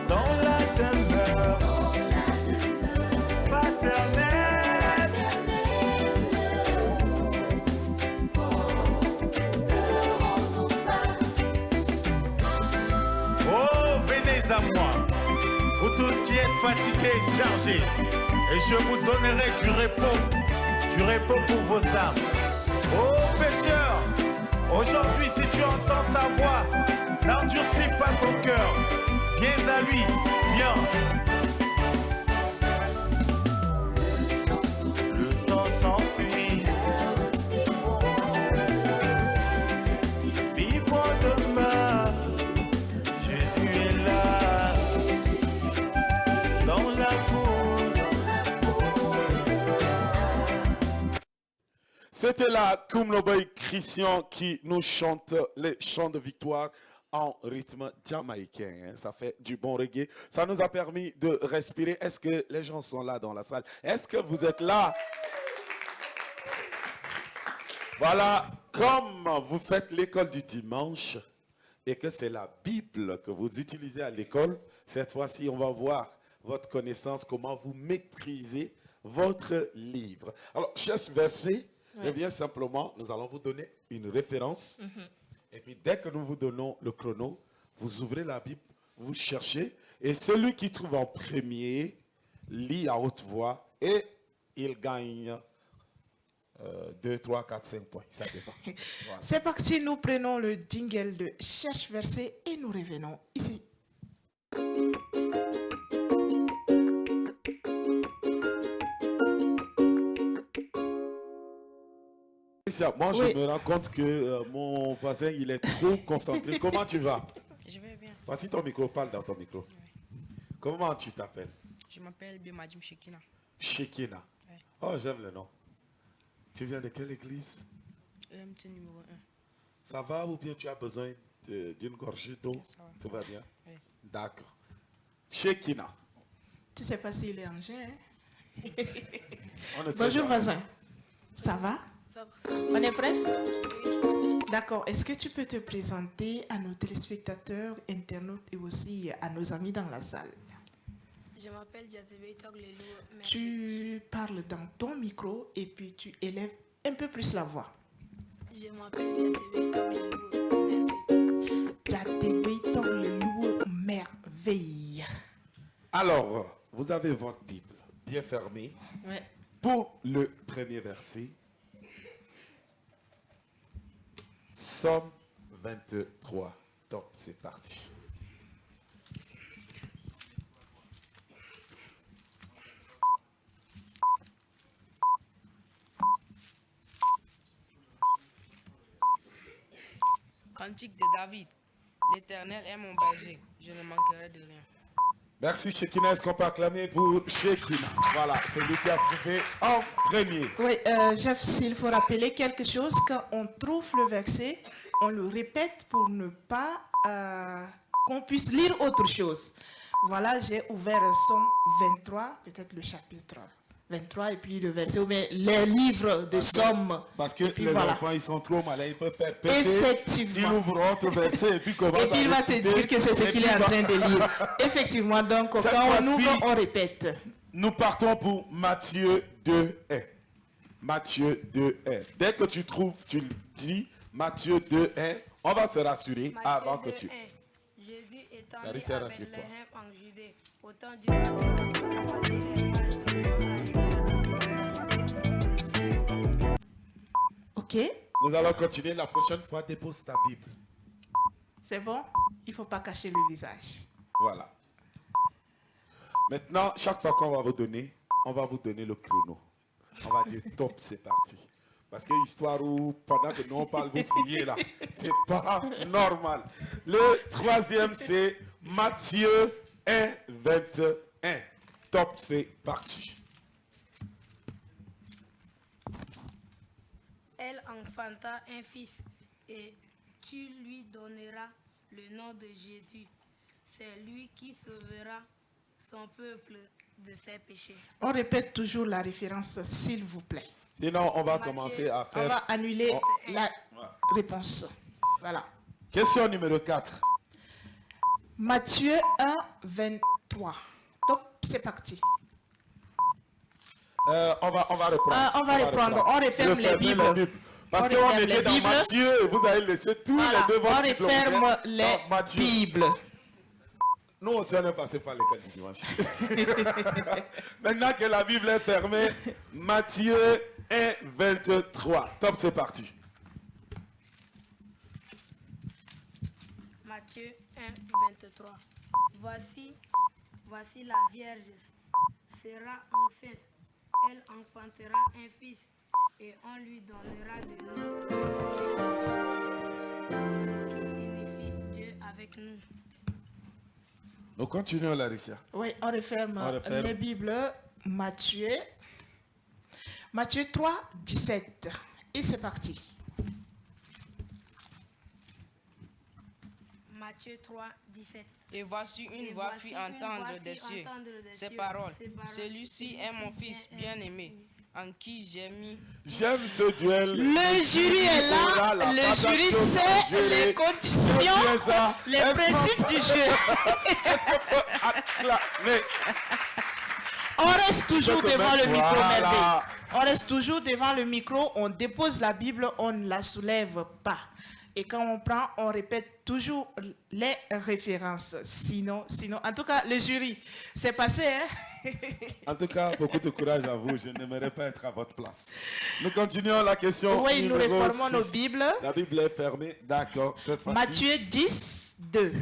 [SPEAKER 6] Dans la demeure paternelle. fatigués et chargés, et je vous donnerai du repos pour vos âmes. Ô pécheur, aujourd'hui si tu entends sa voix, n'endurcis pas ton cœur, viens à lui, viens. Le temps s'enfuit, vivons demain, Jésus est là, dans la foule.
[SPEAKER 1] C'était la Kumloboy Christian qui nous chante les chants de victoire en rythme jamaïcain. Ça fait du bon reggae. Ça nous a permis de respirer. Est-ce que les gens sont là dans la salle? Est-ce que vous êtes là? Voilà, comme vous faites l'école du dimanche et que c'est la Bible que vous utilisez à l'école, cette fois-ci, on va voir votre connaissance, comment vous maîtrisez votre livre. Alors, chaque verset, eh bien simplement, nous allons vous donner une référence. Et puis, dès que nous vous donnons le chrono, vous ouvrez la Bible, vous cherchez. Et celui qui trouve en premier lit à haute voix et il gagne 2, 3, 4, 5 points. Ça dépend. Voilà.
[SPEAKER 2] C'est parti, nous prenons le jingle de Cherche Verset et nous revenons ici.
[SPEAKER 1] Moi, je me rends compte que mon voisin, il est trop concentré. Comment tu vas?
[SPEAKER 7] Je vais bien.
[SPEAKER 1] Voici ton micro, parle dans ton micro.
[SPEAKER 7] Oui.
[SPEAKER 1] Comment tu t'appelles?
[SPEAKER 7] Je m'appelle Bimadim Shekina.
[SPEAKER 1] Shekina.
[SPEAKER 7] Oui.
[SPEAKER 1] Oh, j'aime le nom. Tu viens de quelle église?
[SPEAKER 7] EMT numéro 1.
[SPEAKER 1] Ça va ou bien tu as besoin d'une gorgée d'eau?
[SPEAKER 7] Ça va.
[SPEAKER 1] Tout va bien?
[SPEAKER 7] Oui.
[SPEAKER 1] D'accord. Shekina.
[SPEAKER 2] Tu sais pas s'il est angers, hein?
[SPEAKER 1] On ne sait
[SPEAKER 2] Bonjour
[SPEAKER 1] pas.
[SPEAKER 2] voisin. Ça va?
[SPEAKER 4] Ça va.
[SPEAKER 2] On est prêt? D'accord. Est-ce que tu peux te présenter à nos téléspectateurs, internautes et aussi à nos amis dans la salle?
[SPEAKER 4] Je m'appelle Jazebe Toglelou.
[SPEAKER 2] Tu parles dans ton micro et puis tu élèves un peu plus la voix.
[SPEAKER 4] Je m'appelle Jazebe Toglelou.
[SPEAKER 2] Jatebe Toglelou merveille.
[SPEAKER 1] Alors, vous avez votre Bible bien fermée.
[SPEAKER 2] Ouais.
[SPEAKER 1] Pour le premier verset, Somme 23. Top, c'est parti.
[SPEAKER 7] Cantique de David. L'Éternel est mon berger. Je ne manquerai de rien.
[SPEAKER 1] Merci Shekina. Est-ce qu'on peut acclamer pour Shekina? Voilà, celui qui a trouvé en premier.
[SPEAKER 2] Oui, Jeff, s'il faut rappeler quelque chose, quand on trouve le verset, on le répète pour ne pas qu'on puisse lire autre chose. Voilà, j'ai ouvert Somme 23, peut-être le chapitre 23 et puis le verset, mais les livres de Somme.
[SPEAKER 1] Parce que
[SPEAKER 2] puis
[SPEAKER 1] les
[SPEAKER 2] voilà.
[SPEAKER 1] enfants, ils sont trop malins, ils peuvent faire péter.
[SPEAKER 2] Effectivement.
[SPEAKER 1] Ils ouvrent autre verset et puis commencent
[SPEAKER 2] Et puis il va te dire que c'est ce qu'il est en train de lire. Effectivement, donc
[SPEAKER 1] Cette
[SPEAKER 2] quand on
[SPEAKER 1] fois-ci,
[SPEAKER 2] ouvre, on répète.
[SPEAKER 1] Nous partons pour Matthieu 2:1. Matthieu 2:1. Dès que tu trouves, tu le dis, Matthieu 2:1, on va se rassurer avant que tu...
[SPEAKER 4] Jésus étant
[SPEAKER 1] Larry,
[SPEAKER 4] né
[SPEAKER 1] c'est
[SPEAKER 4] à
[SPEAKER 1] rassure-toi.
[SPEAKER 4] Bethléem en Judée, au temps du roi.
[SPEAKER 2] Ok,
[SPEAKER 1] Nous allons continuer la prochaine fois. Dépose ta Bible.
[SPEAKER 2] c'est bon? Il ne faut pas cacher le visage.
[SPEAKER 1] Voilà. Maintenant, chaque fois qu'on va vous donner, on va vous donner le chrono. On va dire top, c'est parti. Parce que histoire où, pendant que nous on parle, vous fouillez là. C'est pas normal. Le troisième, c'est Matthieu 1:21. Top, c'est parti.
[SPEAKER 4] Elle enfanta un fils et tu lui donneras le nom de Jésus. C'est lui qui sauvera son peuple de ses péchés.
[SPEAKER 2] On répète toujours la référence, s'il vous plaît.
[SPEAKER 1] Sinon, on va
[SPEAKER 4] Matthieu,
[SPEAKER 1] commencer à
[SPEAKER 2] On va
[SPEAKER 1] faire...
[SPEAKER 2] annuler la réponse. Voilà.
[SPEAKER 1] Question numéro 4.
[SPEAKER 2] Matthieu 1, 23. Top, c'est parti.
[SPEAKER 1] On va reprendre.
[SPEAKER 2] On va reprendre. On referme les
[SPEAKER 1] Refermer
[SPEAKER 2] Bibles.
[SPEAKER 1] Parce
[SPEAKER 2] On
[SPEAKER 1] qu'on
[SPEAKER 2] referme
[SPEAKER 1] était
[SPEAKER 2] les
[SPEAKER 1] dans
[SPEAKER 2] Bibles.
[SPEAKER 1] Matthieu et vous avez laissé tous
[SPEAKER 2] Voilà,
[SPEAKER 1] les deux
[SPEAKER 2] on
[SPEAKER 1] votre Bible
[SPEAKER 2] referme
[SPEAKER 1] ouverte
[SPEAKER 2] les
[SPEAKER 1] dans Matthieu.
[SPEAKER 2] Bibles.
[SPEAKER 1] Nous aussi, on est passé par l'école du dimanche. Maintenant que la Bible est fermée, Matthieu 1, 23. Top, c'est parti.
[SPEAKER 8] Matthieu 1, 23. Voici la Vierge sera enceinte. Elle enfantera un fils et on lui donnera le nom. Ce qui signifie Dieu avec nous.
[SPEAKER 1] Nous continuons, Larissa.
[SPEAKER 2] Oui, on referme les Bibles. Matthieu 3, 17. Et c'est parti.
[SPEAKER 8] Matthieu 3, 17.
[SPEAKER 7] Et voici une voix fit entendre des cieux ces paroles. Celui-ci est mon fils bien-aimé, en qui j'ai mis.
[SPEAKER 1] J'aime ce duel.
[SPEAKER 2] Le jury est là. Le jury sait les conditions, les principes du jeu. On reste toujours devant le micro, Merveille. On reste toujours devant le micro. On dépose la Bible, on ne la soulève pas. Et quand on prend, on répète toujours les références. Sinon, en tout cas, le jury, c'est passé, hein?
[SPEAKER 1] En tout cas, beaucoup de courage à vous. Je n'aimerais pas être à votre place. Nous continuons la question.
[SPEAKER 2] Oui, nous
[SPEAKER 1] numéro
[SPEAKER 2] réformons
[SPEAKER 1] 6.
[SPEAKER 2] nos Bibles.
[SPEAKER 1] La Bible est fermée. D'accord. Cette fois-ci.
[SPEAKER 2] Matthieu 10, 2.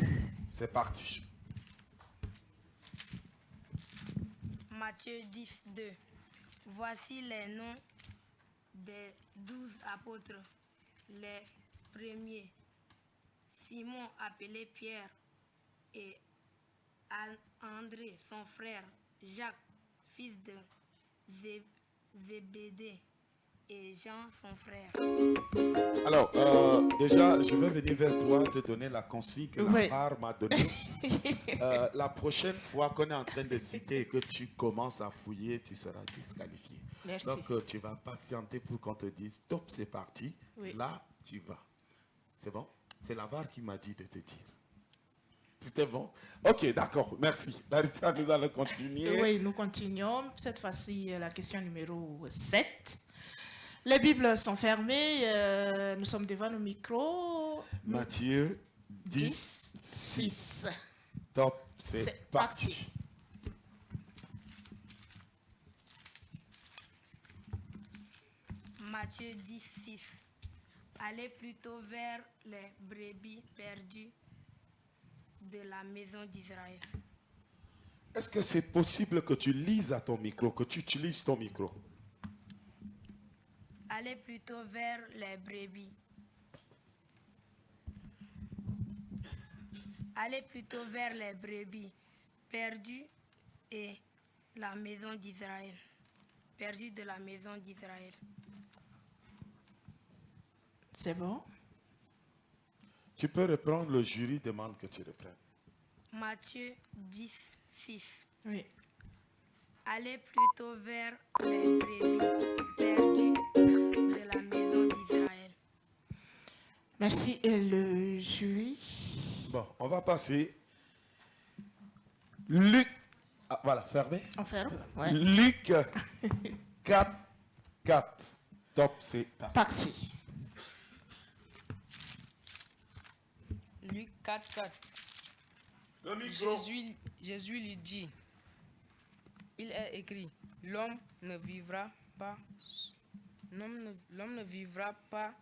[SPEAKER 1] C'est parti.
[SPEAKER 8] Matthieu 10, 2. Voici les noms des 12 apôtres. Les premiers, Simon appelé Pierre et André son frère, Jacques fils de Zébédée et Jean son frère.
[SPEAKER 1] Alors, déjà, je vais venir vers toi te donner la consigne que la part m'a donnée. La prochaine fois qu'on est en train de citer et que tu commences à fouiller, tu seras disqualifié.
[SPEAKER 2] Merci.
[SPEAKER 1] Donc, tu vas patienter pour qu'on te dise, stop, c'est parti.
[SPEAKER 2] Oui.
[SPEAKER 1] Là, tu vas. C'est bon? C'est la VAR qui m'a dit de te dire. Tout est bon? Ok, d'accord, merci. Larissa, nous allons continuer.
[SPEAKER 2] Oui, nous continuons. Cette fois-ci, la question numéro 7. Les Bibles sont fermées. Nous sommes devant le micro.
[SPEAKER 1] Matthieu 10,
[SPEAKER 2] 6.
[SPEAKER 1] Top, c'est parti.
[SPEAKER 8] Matthieu 10, 6. Allez plutôt vers les brebis perdues de la maison d'Israël.
[SPEAKER 1] Est-ce que c'est possible que tu lises à ton micro, que tu utilises ton micro?
[SPEAKER 8] Allez plutôt vers les brebis. Allez plutôt vers les brebis perdues et la maison d'Israël. Perdues de la maison d'Israël.
[SPEAKER 2] C'est bon?
[SPEAKER 1] Tu peux reprendre, le jury demande que tu reprennes.
[SPEAKER 8] Matthieu 10, 6.
[SPEAKER 2] Oui.
[SPEAKER 8] Allez plutôt vers les brebis perdues de la maison d'Israël.
[SPEAKER 2] Merci. Et le jury?
[SPEAKER 1] Bon, on va passer. Luc. Ah, voilà, fermé.
[SPEAKER 2] On ferme? Ouais.
[SPEAKER 1] Luc 4, 4. Top, c'est
[SPEAKER 2] parti.
[SPEAKER 7] Luc 4, 4.
[SPEAKER 1] Le micro.
[SPEAKER 7] Jésus lui dit, il est écrit, l'homme ne vivra pas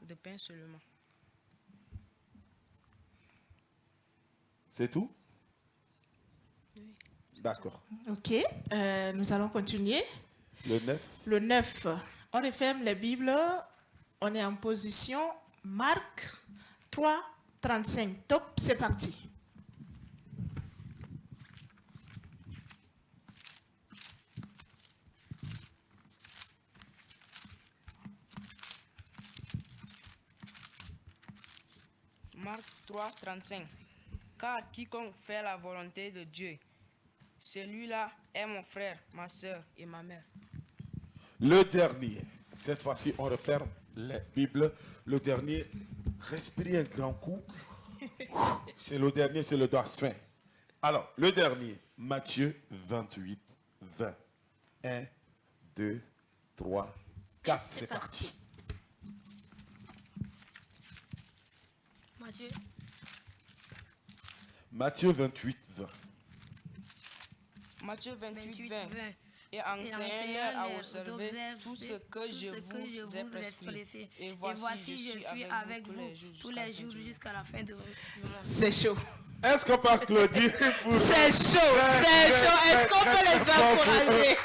[SPEAKER 7] de pain seulement.
[SPEAKER 1] C'est tout?
[SPEAKER 7] Oui.
[SPEAKER 1] D'accord.
[SPEAKER 2] Ok, nous allons continuer.
[SPEAKER 1] Le 9.
[SPEAKER 2] Le 9. On referme les Bibles. On est en position Marc 3, 35. Top, c'est parti.
[SPEAKER 7] Marc 3, 35. Car quiconque fait la volonté de Dieu, celui-là est mon frère, ma soeur et ma mère.
[SPEAKER 1] Le dernier. Cette fois-ci, on referme les Bibles. Le dernier, respirez un grand coup. C'est le dernier, c'est le doigt fin. Alors, le dernier, Matthieu 28, 20. 1, 2, 3, 4. C'est parti.
[SPEAKER 8] Matthieu.
[SPEAKER 1] Matthieu 28, 20.
[SPEAKER 7] Matthieu 28,
[SPEAKER 8] 28,
[SPEAKER 7] 20.
[SPEAKER 8] 20.
[SPEAKER 7] Et
[SPEAKER 8] Et
[SPEAKER 7] enseignez-leur à
[SPEAKER 8] enseignez-leur
[SPEAKER 7] observer tout ce que je vous ai prescrit. Et voici, je suis avec vous tous les jours jusqu'à la fin de monde.
[SPEAKER 2] C'est chaud.
[SPEAKER 1] Est-ce qu'on peut applaudir pour...
[SPEAKER 2] C'est chaud, c'est chaud. Est-ce qu'on peut les encourager?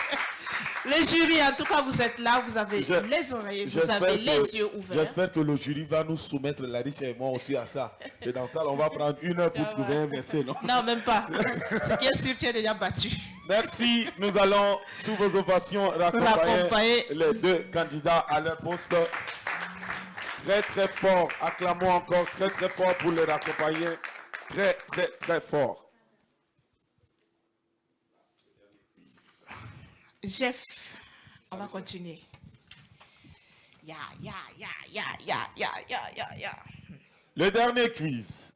[SPEAKER 2] Le jury, en tout cas, vous êtes là, vous avez les oreilles, vous avez les yeux ouverts.
[SPEAKER 1] J'espère que le jury va nous soumettre, Larissa et moi aussi, à ça. C'est dans ça, on va prendre 1 heure pour trouver un verset, non?
[SPEAKER 2] Non, même pas. Ce qui est sûr, tu es déjà battu.
[SPEAKER 1] Merci. Nous allons, sous vos ovations, raccompagner les 2 candidats à leur poste. Très, très fort. Acclamons encore très, très fort pour les raccompagner. Très, très, très fort.
[SPEAKER 2] Jeff, on va continuer. Ya.
[SPEAKER 1] Le dernier quiz.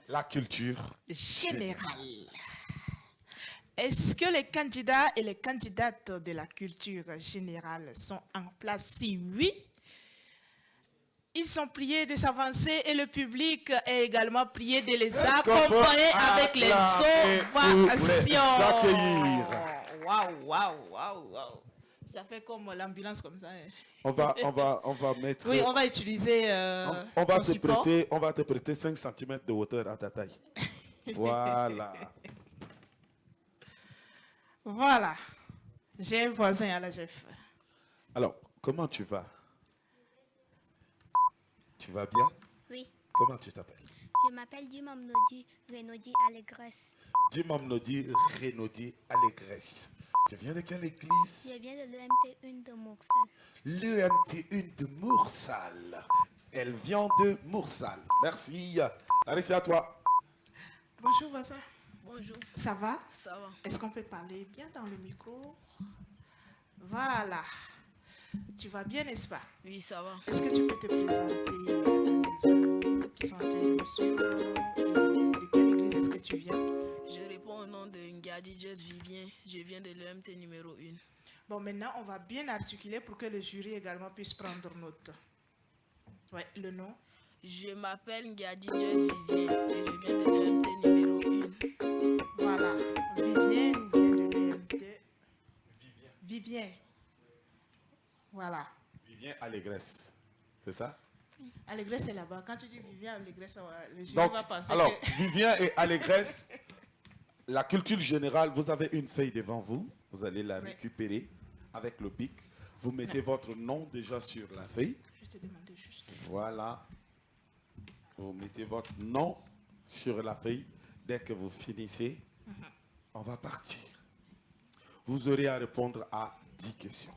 [SPEAKER 1] La culture
[SPEAKER 2] Générale. Est-ce que les candidats et les candidates de la culture générale sont en place? Si oui, ils sont priés de s'avancer et le public est également prié de les accompagner avec les ovations. Waouh. Ça fait comme l'ambulance comme ça. Hein.
[SPEAKER 1] On va mettre...
[SPEAKER 2] Oui, on va utiliser
[SPEAKER 1] on va te prêter 5 cm de hauteur à ta taille. Voilà.
[SPEAKER 2] Voilà. J'ai un voisin à la Jeff.
[SPEAKER 1] Alors, comment tu vas? Tu vas bien?
[SPEAKER 5] Oui,
[SPEAKER 1] Comment tu t'appelles?
[SPEAKER 5] je m'appelle Dimamnodi Renodi Allégresse.
[SPEAKER 1] Dimamnodi Renodi Allégresse. Tu viens de quelle église?
[SPEAKER 5] Je viens de l'EMT1 de Moursal.
[SPEAKER 1] L'EMT1 de Moursal. Elle vient de Moursal. Merci. Allez, c'est à toi.
[SPEAKER 2] Bonjour voisin.
[SPEAKER 8] Bonjour.
[SPEAKER 2] Ça va?
[SPEAKER 8] Ça va.
[SPEAKER 2] Est-ce qu'on peut parler bien dans le micro? Voilà. Tu vas bien, n'est-ce pas?
[SPEAKER 8] Oui, ça va.
[SPEAKER 2] Est-ce que tu peux te présenter aux amis qui sont en train de nous suivre? Et de quelle église est-ce que tu viens?
[SPEAKER 8] Je réponds au nom de Ngadi Jess Vivien. Je viens de l'EMT numéro 1.
[SPEAKER 2] Bon, maintenant, on va bien articuler pour que le jury également puisse prendre note. Ouais, le nom?
[SPEAKER 8] Je m'appelle Ngadi Jess Vivien et je viens de l'EMT numéro 1.
[SPEAKER 2] Voilà. Vivien nous vient de l'EMT. Vivien. Voilà.
[SPEAKER 1] Vivien Allégresse. C'est ça?
[SPEAKER 2] Allégresse est là-bas. Quand tu dis Vivien Allégresse, le jury
[SPEAKER 1] Donc,
[SPEAKER 2] va penser
[SPEAKER 1] alors,
[SPEAKER 2] que...
[SPEAKER 1] Vivien et Allégresse, la culture générale, vous avez une feuille devant vous. Vous allez la récupérer avec le bic. Vous mettez votre nom déjà sur la feuille.
[SPEAKER 2] Je te demande juste.
[SPEAKER 1] Voilà. Vous mettez votre nom sur la feuille. Dès que vous finissez, on va partir. Vous aurez à répondre à 10 questions.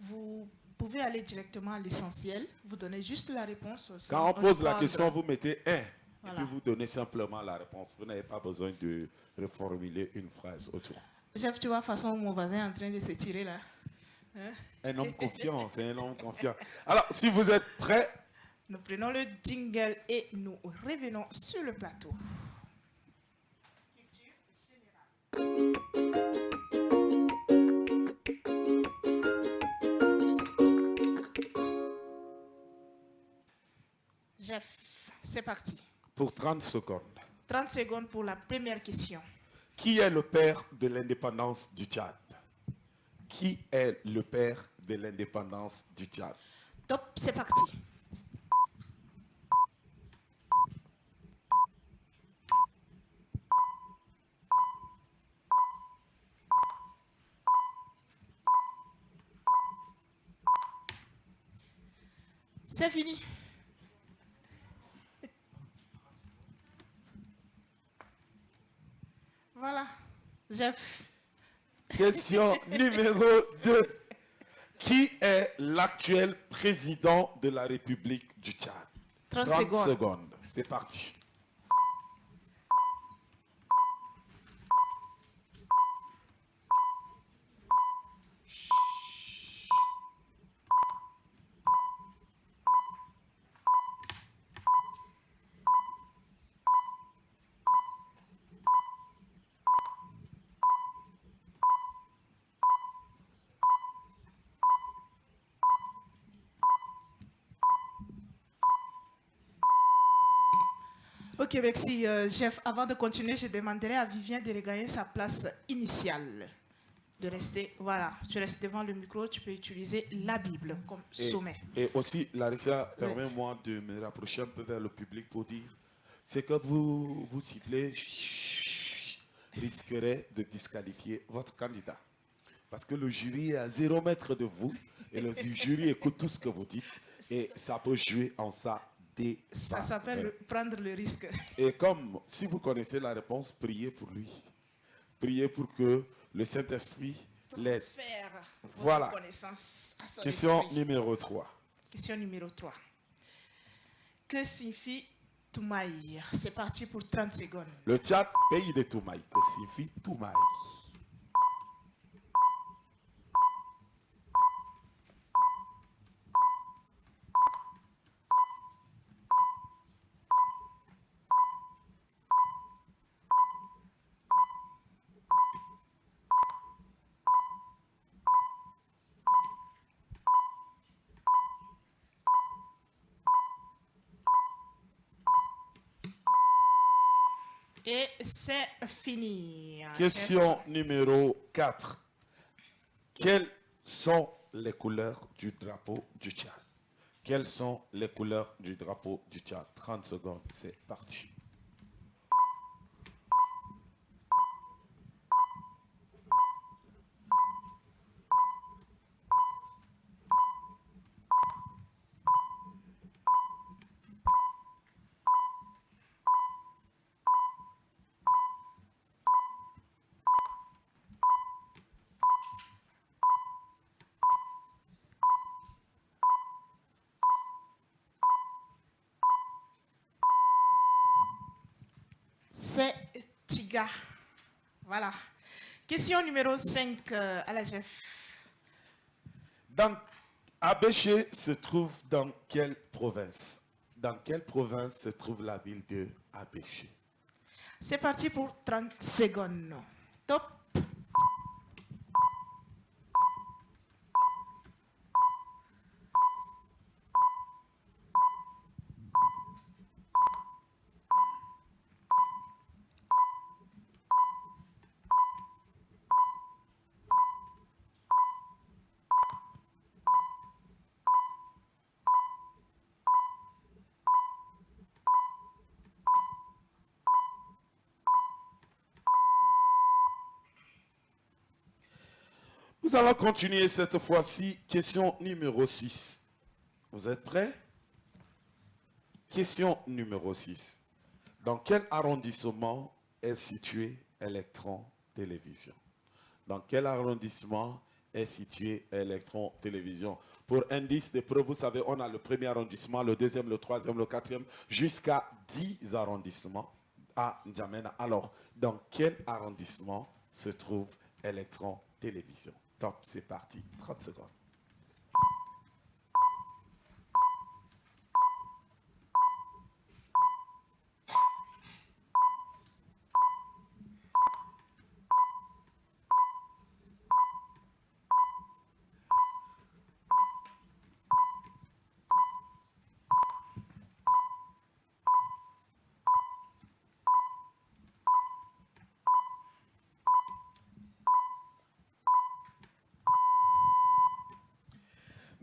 [SPEAKER 2] Vous pouvez aller directement à l'essentiel. Vous donnez juste la réponse.
[SPEAKER 1] Quand on pose la question, vous mettez 1.
[SPEAKER 2] Voilà.
[SPEAKER 1] Et puis vous donnez simplement la réponse. Vous n'avez pas besoin de reformuler une phrase autour.
[SPEAKER 2] Jeff, tu vois, de toute façon, mon voisin est en train de s'étirer là. Hein?
[SPEAKER 1] Un homme confiant, c'est un homme confiant. Alors, si vous êtes prêts,
[SPEAKER 2] nous prenons le jingle et nous revenons sur le plateau. Jeff, c'est parti.
[SPEAKER 1] pour 30 secondes.
[SPEAKER 2] 30 secondes pour la première question.
[SPEAKER 1] Qui est le père de l'indépendance du Tchad? Qui est le père de l'indépendance du Tchad?
[SPEAKER 2] Top, c'est parti. C'est fini. Voilà, Jeff.
[SPEAKER 1] Question numéro 2. Qui est l'actuel président de la République du Tchad?
[SPEAKER 2] 30
[SPEAKER 1] secondes. C'est parti.
[SPEAKER 2] Ok, merci, Jeff. Avant de continuer, je demanderai à Vivien de regagner sa place initiale. De rester, voilà, tu restes devant le micro, tu peux utiliser la Bible comme sommet.
[SPEAKER 1] Et aussi, Larissa, permets-moi de me rapprocher un peu vers le public pour dire, c'est que vous sifflez risquerait de disqualifier votre candidat. Parce que le jury est à 0 mètre de vous et le jury écoute tout ce que vous dites et ça peut jouer en ça.
[SPEAKER 2] Ça s'appelle prendre le risque.
[SPEAKER 1] Et comme si vous connaissez la réponse, priez pour lui. Priez pour que le Saint-Esprit l'aide. Voilà.
[SPEAKER 2] Connaissance à son
[SPEAKER 1] Question
[SPEAKER 2] esprit.
[SPEAKER 1] numéro 3.
[SPEAKER 2] Question numéro 3. Que signifie Toumaïr? C'est parti pour 30 secondes.
[SPEAKER 1] Le Tchad, pays de Toumaï. Que signifie Toumaï?
[SPEAKER 2] Et c'est fini.
[SPEAKER 1] Question numéro 4. Quelles sont les couleurs du drapeau du Tchad? Quelles sont les couleurs du drapeau du Tchad? 30 secondes, c'est parti.
[SPEAKER 2] C'est Tiga. Voilà. Question numéro 5 à la chef.
[SPEAKER 1] Abéché se trouve dans quelle province? Dans quelle province se trouve la ville de Abéché?
[SPEAKER 2] C'est parti pour 30 secondes. Top.
[SPEAKER 1] Nous allons continuer cette fois-ci. Question numéro 6. Vous êtes prêts? Question numéro 6. Dans quel arrondissement est situé Electron Télévision? Dans quel arrondissement est situé Electron Télévision? Pour indice de preuve, vous savez, on a le premier arrondissement, le deuxième, le troisième, le quatrième, jusqu'à 10 arrondissements à N'Djamena. Alors, dans quel arrondissement se trouve Electron Télévision? Top, c'est parti. 30 secondes.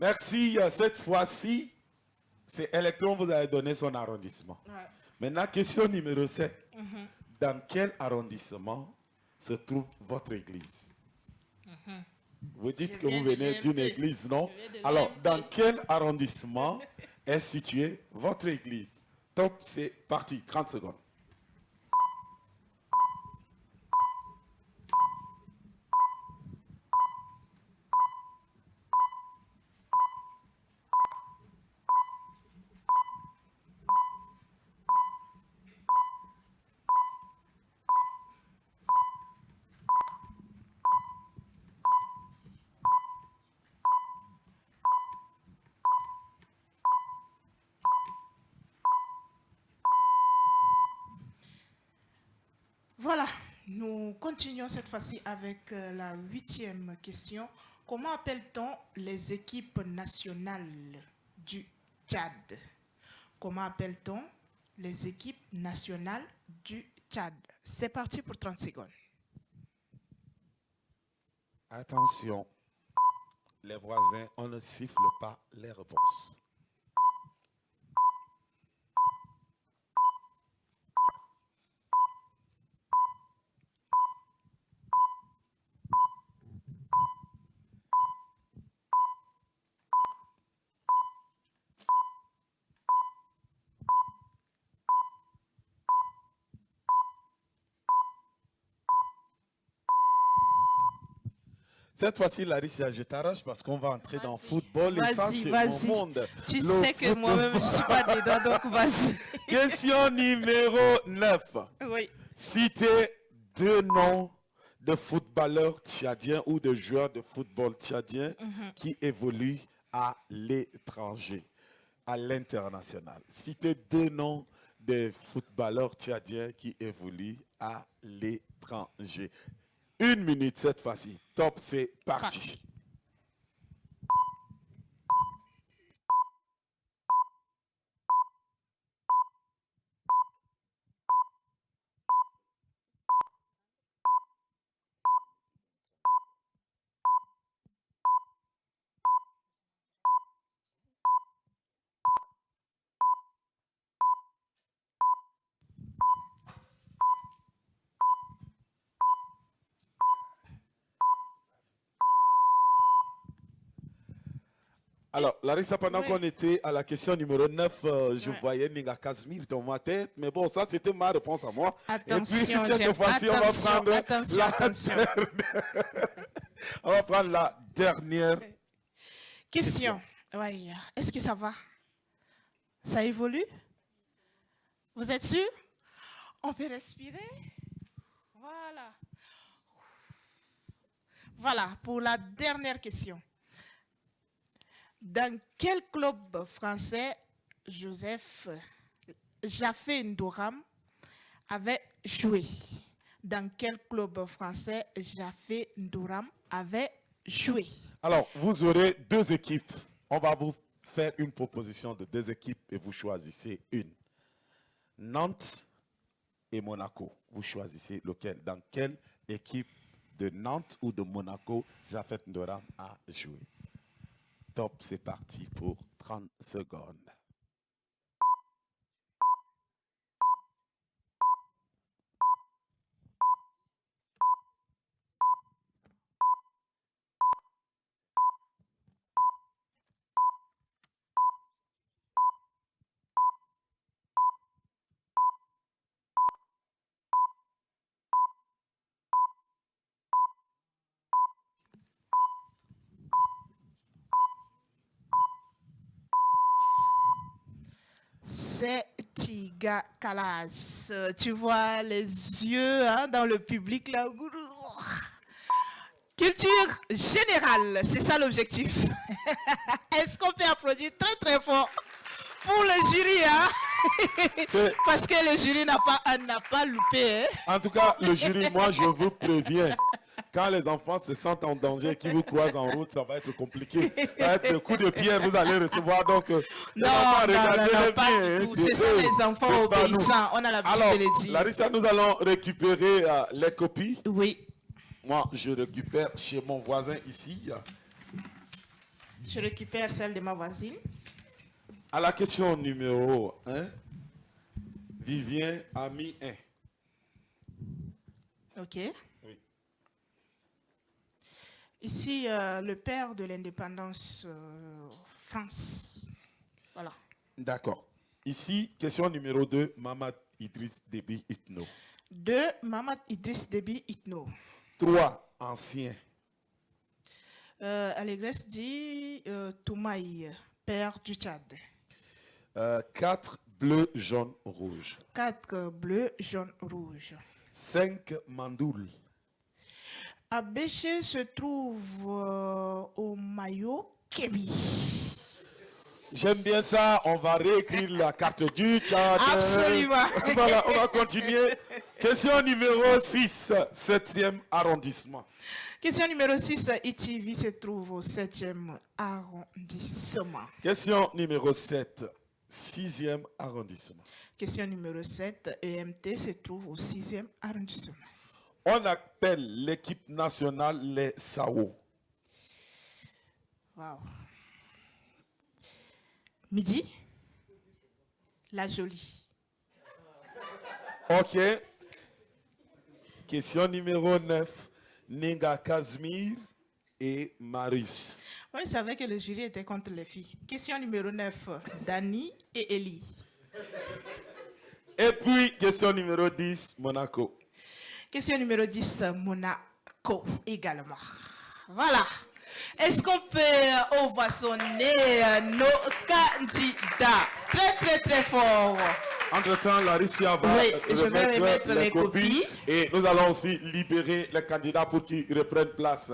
[SPEAKER 1] Merci. Cette fois-ci, c'est Electron, vous avez donné son arrondissement.
[SPEAKER 2] Ouais.
[SPEAKER 1] Maintenant, question numéro 7. Dans quel arrondissement se trouve votre église? Vous dites que vous venez d'une église, non? Alors, dans quel arrondissement est située votre église? Top, c'est parti. 30 secondes.
[SPEAKER 2] Voilà, nous continuons cette fois-ci avec la 8e question. Comment appelle-t-on les équipes nationales du Tchad? Comment appelle-t-on les équipes nationales du Tchad. C'est parti pour 30 secondes.
[SPEAKER 1] Attention, les voisins, on ne siffle pas les réponses. Cette fois-ci, Larissa, je t'arrache parce qu'on va entrer dans le football et ça, c'est mon monde.
[SPEAKER 2] Tu sais que moi-même, je ne suis pas dedans, donc vas-y.
[SPEAKER 1] Question numéro 9.
[SPEAKER 2] Oui.
[SPEAKER 1] Citez 2 noms de footballeurs tchadiens ou de joueurs de football tchadiens qui évoluent à l'étranger, à l'international. Citez 2 noms de footballeurs tchadiens qui évoluent à l'étranger. 1 minute cette fois-ci. Top, c'est parti. Alors, Larissa, pendant qu'on était à la question numéro 9, je voyais Ninga Kazmir dans ma tête, mais bon, ça c'était ma réponse à moi.
[SPEAKER 2] Attention,
[SPEAKER 1] et puis, cette fois-ci, on va prendre
[SPEAKER 2] attention.
[SPEAKER 1] On va prendre la dernière
[SPEAKER 2] question. Ouais. Est-ce que ça va? Ça évolue? Vous êtes sûr? On peut respirer? Voilà. Voilà, pour la dernière question. Dans quel club français Joseph Jaffé Ndoram avait joué? Dans quel club français Jaffé Ndoram avait joué?
[SPEAKER 1] Alors, vous aurez 2 équipes. On va vous faire une proposition de 2 équipes et vous choisissez une. Nantes et Monaco. Vous choisissez lequel. Dans quelle équipe de Nantes ou de Monaco Jaffé Ndoram a joué? Top, c'est parti pour 30 secondes.
[SPEAKER 2] C'est Tiga Kalas. Tu vois les yeux dans le public là. Culture générale, c'est ça l'objectif. Est-ce qu'on peut applaudir très très fort pour le jury, parce que le jury n'a pas loupé.
[SPEAKER 1] En tout cas, le jury, moi je vous préviens. Quand les enfants se sentent en danger, qui vous croisent en route, ça va être compliqué. Ça va être le coup de pied, vous allez recevoir. Donc,
[SPEAKER 2] non, pas du tout. Ce sont les enfants obéissants. On a l'habitude de le dire.
[SPEAKER 1] Larissa, nous allons récupérer les copies.
[SPEAKER 2] Oui.
[SPEAKER 1] Moi, je récupère chez mon voisin ici.
[SPEAKER 2] Je récupère celle de ma voisine.
[SPEAKER 1] À la question numéro 1, Vivien a mis 1.
[SPEAKER 2] OK. Ici, le père de l'indépendance, France. Voilà.
[SPEAKER 1] D'accord. Ici, question numéro 2, Mamad Idriss Déby Itno.
[SPEAKER 2] 2, Mamad Idriss Déby Itno.
[SPEAKER 1] 3, ancien.
[SPEAKER 2] Allégresse dit Toumaï, père du Tchad.
[SPEAKER 1] 4, bleu, jaune, rouge.
[SPEAKER 2] 4, bleu, jaune, rouge.
[SPEAKER 1] 5, Mandoul.
[SPEAKER 2] Abéché se trouve au maillot Kébi.
[SPEAKER 1] J'aime bien ça. On va réécrire la carte du Tchad.
[SPEAKER 2] Absolument.
[SPEAKER 1] Voilà, on va continuer. Question numéro 6, 7e arrondissement.
[SPEAKER 2] Question numéro 6, Itivi se trouve au 7e arrondissement.
[SPEAKER 1] Question numéro 7, 6e arrondissement.
[SPEAKER 2] Question numéro 7, EMT se trouve au 6e arrondissement.
[SPEAKER 1] On appelle l'équipe nationale les SAO.
[SPEAKER 2] Wow. Midi, la jolie.
[SPEAKER 1] Ok. Question numéro 9. Ninga Casimir et Marius.
[SPEAKER 2] Moi, je savais que le jury était contre les filles. Question numéro 9, Dani et Ellie.
[SPEAKER 1] Et puis, question numéro 10, Monaco.
[SPEAKER 2] Question numéro 10, Monaco également. Voilà. Est-ce qu'on peut ovationner nos candidats? Très, très, très fort.
[SPEAKER 1] Entre-temps, Larissa va
[SPEAKER 2] Oui, je vais remettre les copies.
[SPEAKER 1] Et nous allons aussi libérer les candidats pour qu'ils reprennent place.